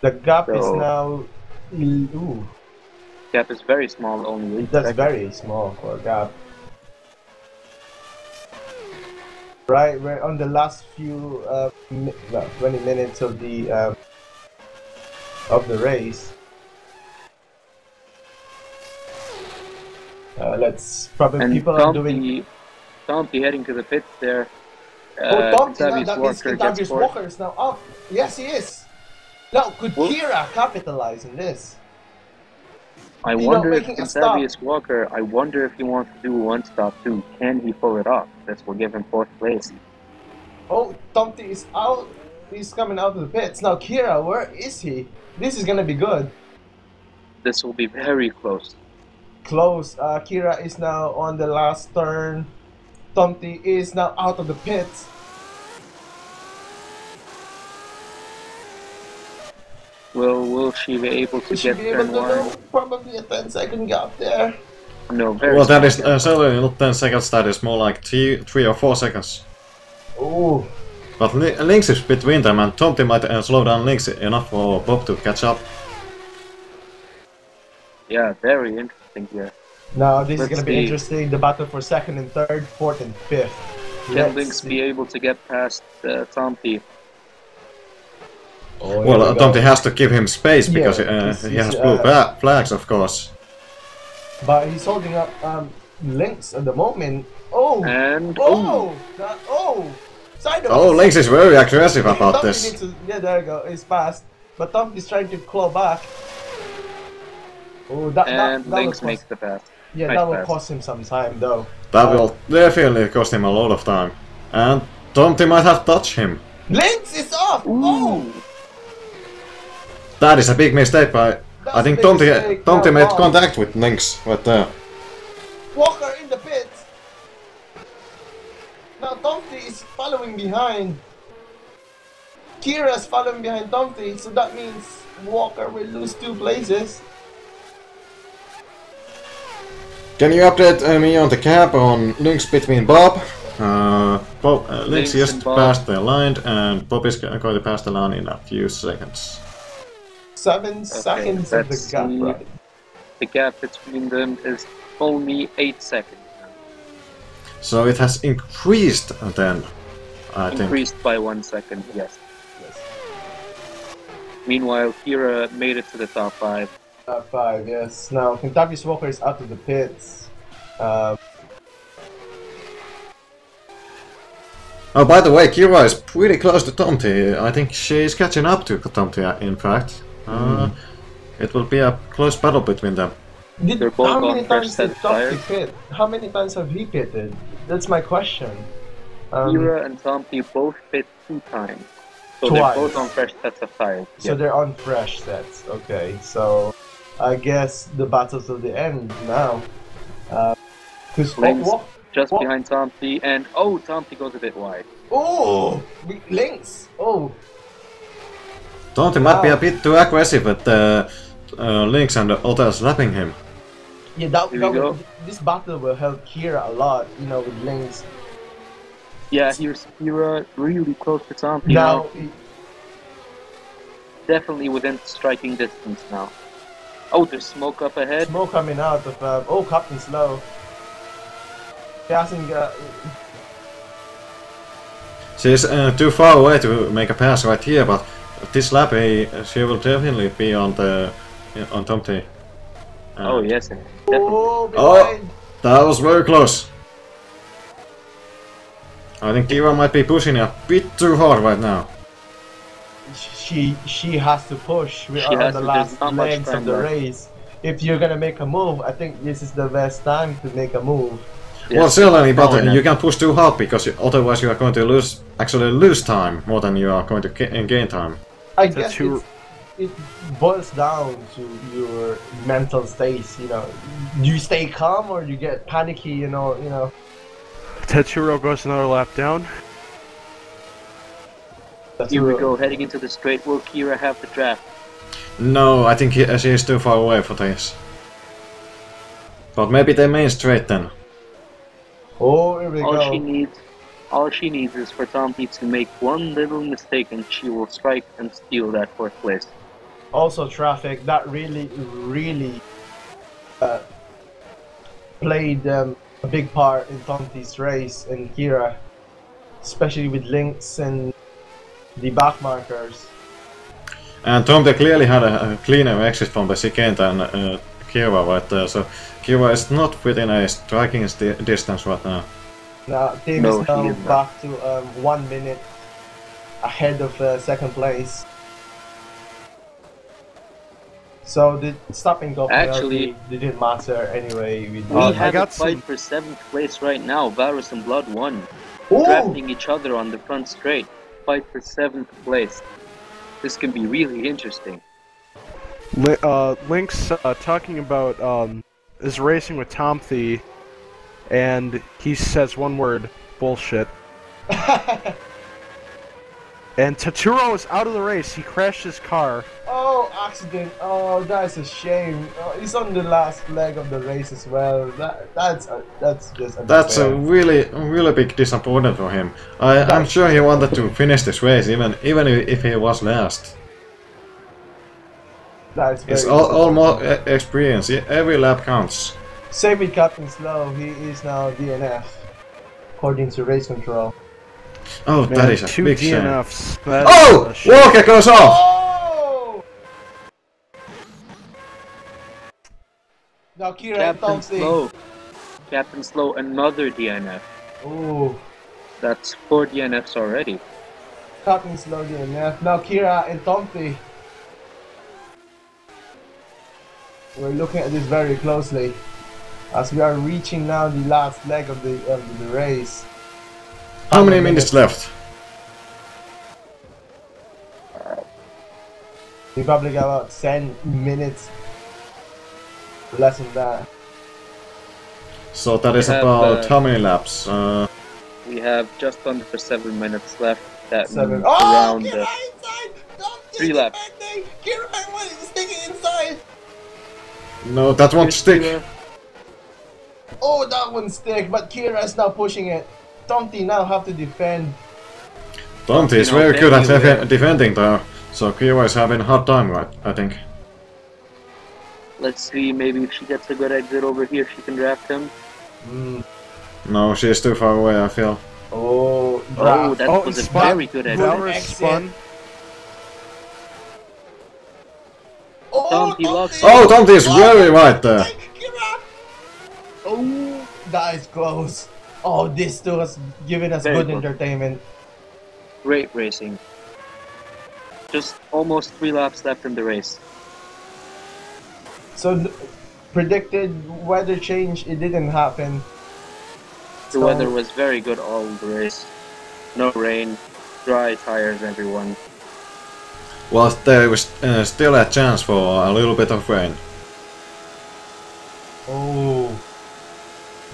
The gap is now. Ooh. Gap is very small, only. That's very small for a gap. Right, we're on the last few 20 minutes of the race. Let's probably people are doing. Tompi heading to the pits there. Tompi now, that means Contavious Walker is now up. Yes, he is. Now, could Kira capitalize on this? I wonder if Contavious Walker, I wonder if he wants to do a 1-stop too. Can he pull it off? This will give him 4th place. Oh, Tompi is out. He's coming out of the pits. Now, Kira, where is he? This is gonna be good. This will be very close. Close. Kira is now on the last turn. Tompi is now out of the pits. Will she be able to get turn 1? Probably a 10-second gap there. No, very well, that is certainly not 10 seconds, that is more like 3 or 4 seconds. Ooh. But Lynx is between them and Tompi might slow down Lynx enough for Bob to catch up. Yeah, very interesting. interesting here. Now this is Let's gonna be see. interesting. The battle for second and third, fourth and fifth. Can Lynx be able to get past Tomty? Oh, Well, Tomty has to give him space because he he's, has blue flags, of course. But he's holding up Lynx at the moment. Oh! And Side Oh, Lynx is very aggressive about Tomty this. needs to, yeah, there you go. It's fast. But Tomty's trying to claw back. Oh, that Lynx will makes cost, the pass. yeah, Nice that will pass. cost him some time though. That will definitely cost him a lot of time. And Tomty might have touched him. Lynx is off! Oh! That is a big mistake by... That's I think a big mistake. Tomty Now made Bob. contact with Lynx right there. Walker in the pits! Now Tomty is following behind. Kira's following behind Tomty, so that means Walker will lose 2 places. Can you update me on the gap on Lynx between Bob? Lynx Lynx just and Bob. passed the line and Bob is going to pass the line in a few seconds. 7 seconds of the let's gap, see. right? The gap between them is only 8 seconds. So it has increased then, I think. Increased by 1 second, yes. Yes. Meanwhile, Kira made it to the top 5. Top 5, yes. Now Kentucky's Walker is out of the pits. Oh, by the way, Kira is pretty close to Tomty. I think she is catching up to Tomty, in fact. It will be a close battle between them. They're both How on many first times did set Tomty tires. pit? How many times have he pitted? That's my question. Kira and Tomty both fit 2 times. So Twice. they're both on fresh sets of tires. So Yeah. they're on fresh sets. Okay, so I guess the battles of the end now. Because Lynx just what? behind Tomty, and Tomty goes a bit wide. Lynx. Oh, Tomty might be a bit too aggressive with Lynx and others lapping him. yeah. Here we go. This battle will help Kira a lot. You know, with Lynx. Yeah, here's Kira really close to Tomty Now, now. Definitely within striking distance now. Oh, there's smoke up ahead. smoke coming out of Captain Slow. He hasn't got. She's too far away to make a pass right here, but this lap she will definitely be on Tomty. Oh yes, definitely. Oh, Oh, behind. that was very close. I think Kira might be pushing a bit too hard right now. She has to push. We She are on has the to, last there's not much legs of time the left. race. If you're gonna make a move, I think this is the best time to make a move. Well, certainly, but Oh, yeah. you can't push too hard because otherwise you are going to lose time more than you are going to gain time. I That's guess true. it boils down to your mental state. You know, you stay calm or you get panicky. You know. Tetsuro goes another lap down. That's Here we real- go, heading into the straight. Will Kira have the draft? No, I think she is too far away for this. But maybe they main straight then. Oh, here we All go. she needs is for Tomty to make one little mistake, and she will strike and steal that 4th place. Also, traffic that really played a big part in Tomty's race and Kira, especially with Lynx and the back markers. And Tomty clearly had a cleaner exit from the chicane than Kira right there, so Kira is not within a striking distance right now. Now, team No, is now he is not. back to 1 minute ahead of second place. So the stopping go Actually- penalty didn't matter anyway. We I have got a fight some- for 7th place right now. Varus and Blood 1. Ooh! Drafting each other on the front straight. Fight for 7th place. This can be really interesting. Lynx talking about is racing with Tomty, and he says one word: bullshit. And Tetsuro is out of the race. He crashed his car. Oh, accident! Oh, that's a shame. Oh, he's on the last leg of the race as well. That's just unfair. That's a really big disappointment for him. I'm sure he wanted to finish this race, even if he was last. That's very It's all more experience. Every lap counts. Same with Captain Slow. He is now DNF, according to race control. Oh, Man, that is a two big shame. DNFs. Oh! Walker goes off! Oh! Now Kira and Thompson. Captain Slow, another DNF. Oh. That's 4 DNFs already. Captain Slow DNF. Now Kira and Tomty. We're looking at this very closely as we are reaching now the last leg of the race. How many minutes left? We probably got about 10 minutes. Less than that. So that is about how many laps? We have just under 7 minutes left. That 7. means Oh, around Kira inside! 3 laps. Kira is sticking inside! No, that won't stick. Oh, that one stick, but Kira is now pushing it. Tomty now have to defend. Tomty is very good at defending though, so Kira is having a hard time, right? I think. Let's see, maybe if she gets a good exit over here, she can draft him. No, she is too far away, I feel. Oh, that was a very good exit. Spun. Tomty locks. Oh, Tomty is very right there. Oh, that is close. Oh, this too has given us Very good good. entertainment. Great racing. Just almost 3 laps left in the race. So, predicted weather change, it didn't happen. The weather was very good all the race. No rain, dry tires, everyone. Well, there was still a chance for a little bit of rain. Oh,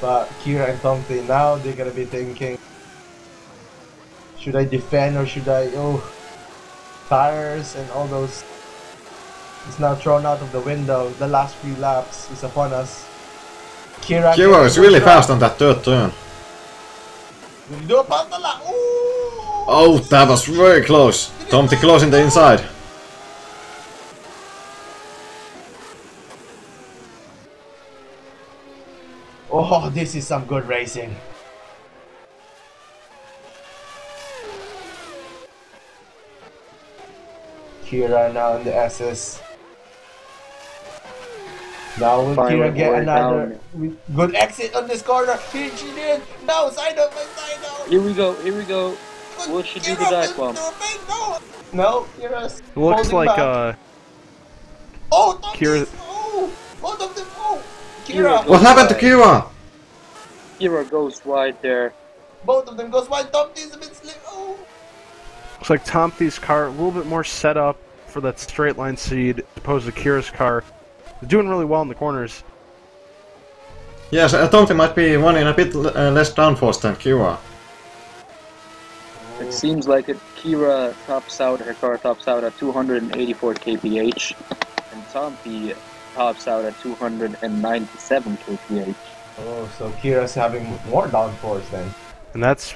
but Kira and Tomty, now they're gonna be thinking, should I defend or should I, tires and all those. It's now thrown out of the window. The last few laps is upon us. Kira is really fast on that third turn. Oh, that was very close. Tomty closing the inside. Oh, this is some good racing. Kira now in the SS. Now will Kira get another good exit on this corner? She did! No, side out, side out! Here we go, here we go. Will she do the dive bomb? No, Kira's Looks like oh, Kira. Oh, both of them. Oh, Kira. What happened to Kira? Kira goes wide there. Both of them goes wide. Tomty's a bit slick. Oh. Looks like Tomty's car a little bit more set up for that straight line seed, as opposed to Kira's car. They're doing really well in the corners. Yes, Tomty might be running a bit less downforce than Kira. It seems like Kira tops out, her car tops out at 284 kph, and Tomty tops out at 297 kph. Oh, so Kira's having more downforce then. And that's,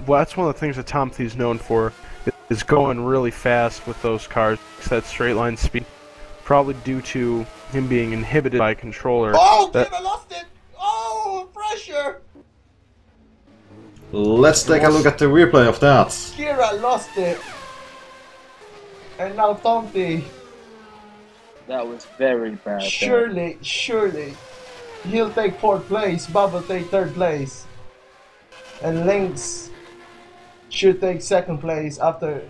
that's one of the things that Tomty's known for, is going really fast with those cars. That straight line speed, probably due to him being inhibited by a controller. Oh, Kira lost it! Oh, pressure! Let's take a look at the replay of that. Kira lost it. And now Tomty. That was very bad. Surely, he'll take 4th place, Bob will take 3rd place. And Lynx should take 2nd place after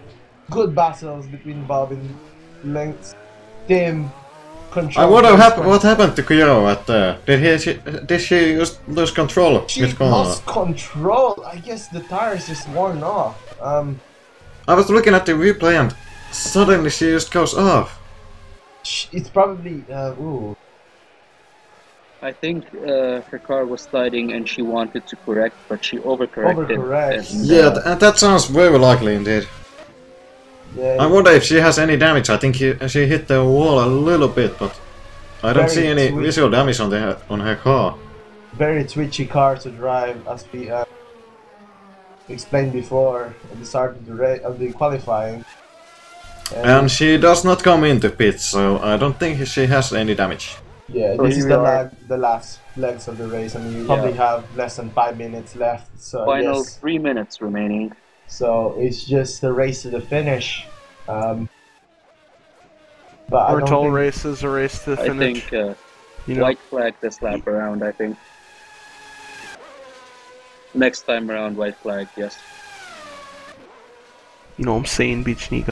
good battles between Bob and Lynx. Tim control. I wonder what happened to Kira right there. Did she just lose control? She lost control. I guess the tires just worn off. I was looking at the replay and suddenly she just goes off. It's probably ooh. I think her car was sliding and she wanted to correct, but she overcorrected. Yeah, that sounds very likely indeed. Yeah, I wonder if she has any damage. I think she hit the wall a little bit, but I don't see any visual damage on her car. Very twitchy car to drive, as we explained before at the start of the qualifying. And she does not come into pits, so I don't think she has any damage. Yeah, So this is here we are. the last legs of the race. I mean, you probably have less than 5 minutes left. So Final yes. 3 minutes remaining. So it's just the race to the finish. But I don't All think... races a race to the I finish. think You know, white flag this lap around, I think. Next time around, white flag, yes. you know what I'm saying, Beach Nico.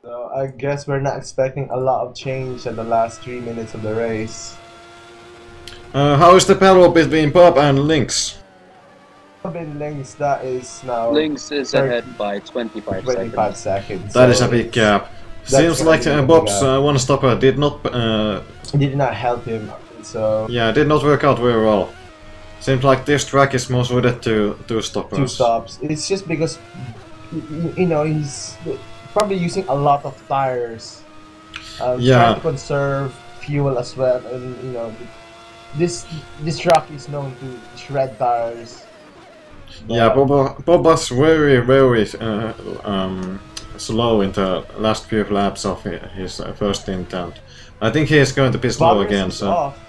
So I guess we're not expecting a lot of change in the last 3 minutes of the race. How is the battle between Bob and Lynx? Robin Lynx, that is now Lynx is ahead by 25 25 seconds. seconds. That is so a big it's- gap. that's Seems gonna like be a big Bob's gap. one stopper did not, It did not help him. So did not work out very well. Seems like this track is more suited to two stoppers. 2 stops. It's just because you know he's probably using a lot of tires. Trying to conserve fuel as well, and you know this track is known to shred tires. Yeah, Bob was very slow in the last few laps of his first intent. I think he is going to be slow Bobbers again. is So. off.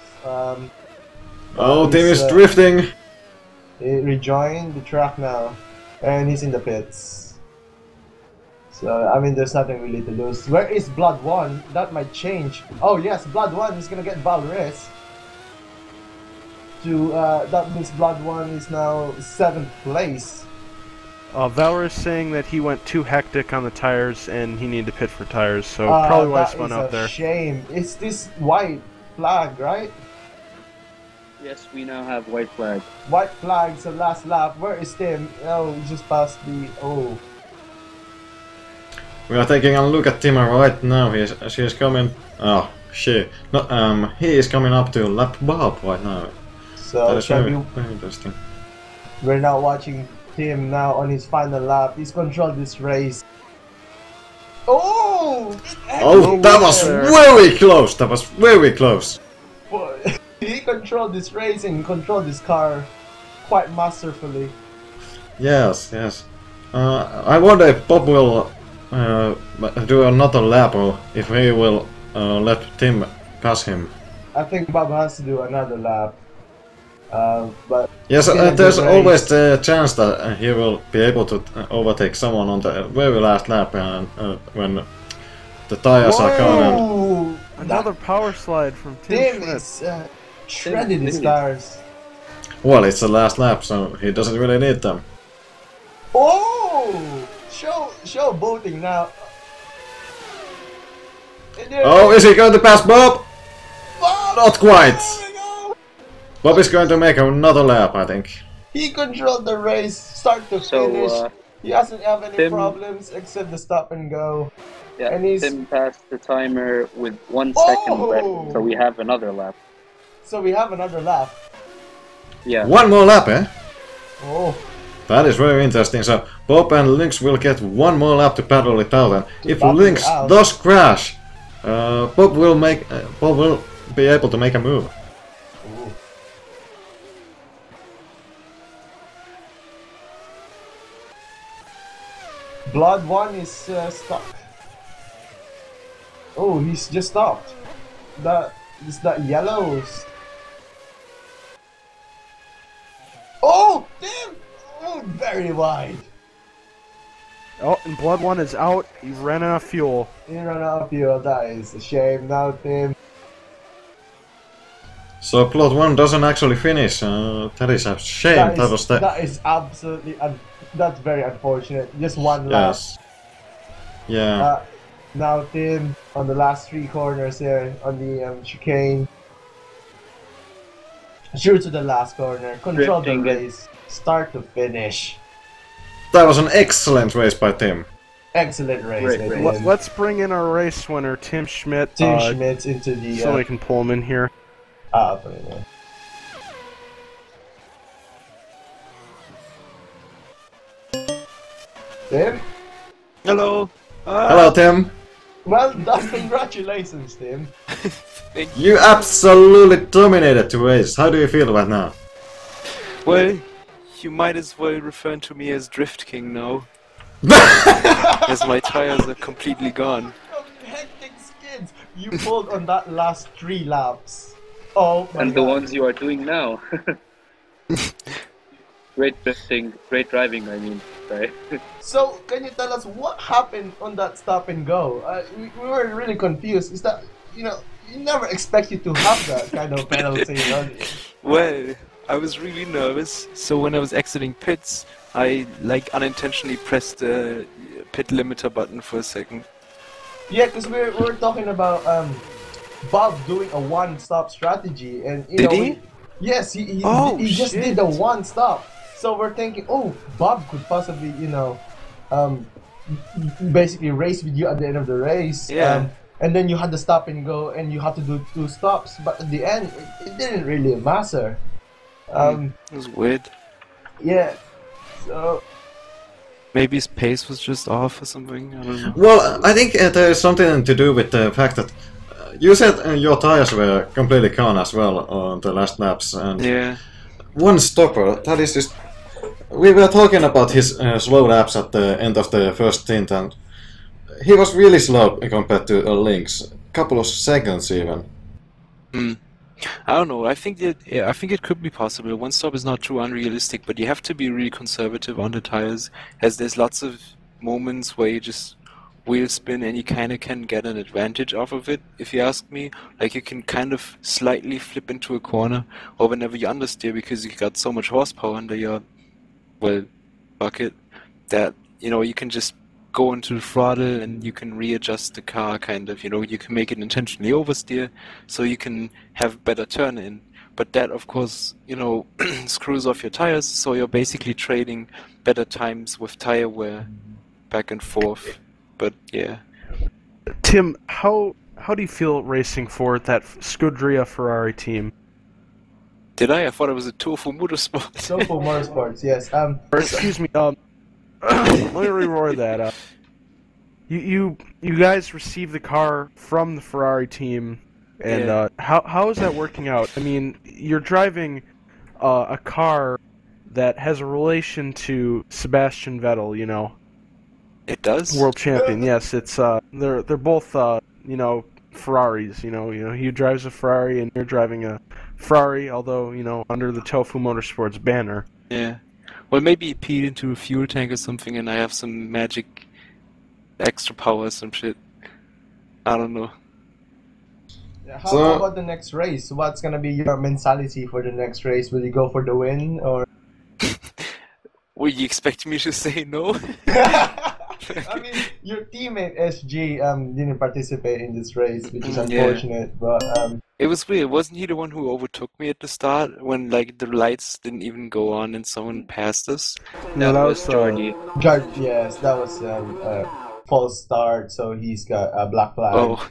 Oh, Tim he's, is drifting. He rejoined the track now, and he's in the pits. So I mean, there's nothing really to lose. Where is Blood One? That might change. Oh yes, Blood One is gonna get Valres. That means Blood One is now 7th place. Valor's saying that he went too hectic on the tires and he needed to pit for tires, so probably why he spun out there. Shame. It's this white flag, right? Yes, we now have white flag. White flag, so last lap. Where is Tim? Oh, he just passed the... Oh. We are taking a look at Tim right now. She is coming. Oh, she. No, he is coming up to lap Bob right now. So That is very interesting. we're now watching Tim now on his final lap. He's controlled this race. Oh! Oh, that was very close. That was very close. He controlled this race and controlled this car quite masterfully. Yes, yes. I wonder if Bob will do another lap or if he will let Tim pass him. I think Bob has to do another lap. But Yes, it's been a there's good always race. the chance that he will be able to overtake someone on the very last lap when the tires are gone. Whoa! Another power slide from Tim Tim Schmidt. is shredding his tires. Well, it's the last lap, so he doesn't really need them. Oh! Show boating now. Oh, is he going to pass Bob? Bob! Not quite. There we go! Bob is going to make another lap, I think. He controlled the race, start to So, finish. He doesn't have any Tim- problems except the stop and go. Yeah, And he's- Tim passed the timer with 1 second Oh! left, so we have another lap. So we have another lap. Yeah. One more lap, eh? Oh, That is very interesting. So Bob and Lynx will get one more lap to battle it out, and if battle Lynx it out. does crash, Bob will be able to make a move. ooh. Blood One is stuck. Oh, he's just stopped. Is that yellows? Oh, damn! Oh, very wide. Oh, and Blood One is out. He ran out of fuel. You run out of fuel. That is a shame. Now, Tim. So plot 1 doesn't actually finish. That is a shame. That is absolutely. That's very unfortunate. Just one lap. Yes. Yeah. Now Tim on the last 3 corners here on the chicane. Through to the last corner. Control the Drifting it. race. Start to finish. That was an excellent race by Tim. Excellent race. Great by race. Tim. Let's bring in our race winner, Tim Schmidt. Tim Schmidt into the. So we can pull him in here. Put it there. Tim? Hello. Hello, Tim. Well done. Congratulations, Tim. You absolutely dominated the race. How do you feel right now? Well, you might as well refer to me as Drift King now. As my tires are completely gone. Hectic skids! You pulled on that last 3 laps. Oh my And god. the ones you are doing now. Great drifting, great driving, I mean. Sorry. So, can you tell us what happened on that stop and go? We were really confused. Is that, you never expect you to have that kind of penalty. Well, I was really nervous, so when I was exiting pits, I unintentionally pressed the pit limiter button for a second. Yeah, because we're talking about Bob doing a one-stop strategy, and Did he? Yes, he just shit. did a one-stop. So we're thinking, oh, Bob could possibly, basically race with you at the end of the race. Yeah. And then you had the stop and go, and you had to do 2 stops. But at the end, it didn't really matter. It was weird. Yeah. So. Maybe his pace was just off or something. I don't know. Well, I think there's something to do with the fact that you said your tires were completely gone as well on the last laps, and Yeah. one stopper, that is just... We were talking about his slow laps at the end of the first stint, and he was really slow compared to Lynx. Couple of seconds even. I don't know. I think it could be possible. One stop is not too unrealistic, but you have to be really conservative on the tires, as there's lots of moments where you just wheel spin and you kind of can get an advantage off of it, if you ask me. Like, you can kind of slightly flip into a corner, or whenever you understeer, because you got so much horsepower under your, well, bucket, that, you can just go into the throttle and you can readjust the car, kind of, you can make it intentionally oversteer, so you can have better turn in. But that, of course, screws off your tires, so you're basically trading better times with tire wear back and forth. But yeah. Tim, how do you feel racing for that Scuderia Ferrari team? Did I? I thought it was a Tofu Motorsport. Tofu Motorsports, yes. Or, excuse me, let me reword that. You guys received the car from the Ferrari team, and Yeah. How is that working out? I mean, you're driving a car that has a relation to Sebastian Vettel, It does? world champion. Yes, it's they're both Ferraris. He drives a Ferrari and you're driving a Ferrari, although under the Tofu Motorsports banner. Yeah. Well, maybe he peed into a fuel tank or something and I have some magic extra power or some shit. I don't know. Yeah, how about the next race? What's gonna be your mentality for the next race? Will you go for the win, or? Were you expecting me to say no? I mean, your teammate SG didn't participate in this race, which is unfortunate. But It was weird. Wasn't he the one who overtook me at the start when the lights didn't even go on and someone passed us? No, that was Jordy. yes, that was false start. So he's got a black flag. Oh,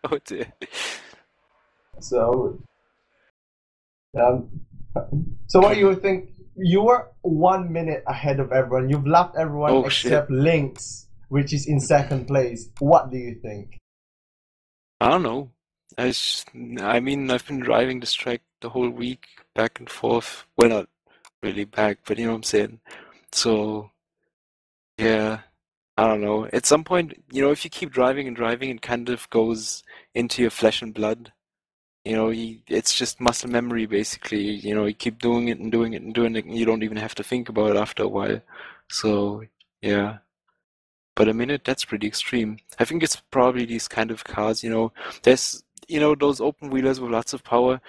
oh dear. So, so what do you think? You were 1 minute ahead of everyone. You've lapped everyone except Lynx, which is in second place. What do you think? I don't know. I mean, I've been driving this track the whole week, back and forth. Well, not really back, but you know what I'm saying. So, yeah, I don't know. At some point, if you keep driving and driving, it kind of goes into your flesh and blood. It's just muscle memory, basically. You keep doing it and doing it and doing it, and you don't even have to think about it after a while. So, yeah. But a minute, that's pretty extreme. I think it's probably these kind of cars, there's, those open wheelers with lots of power.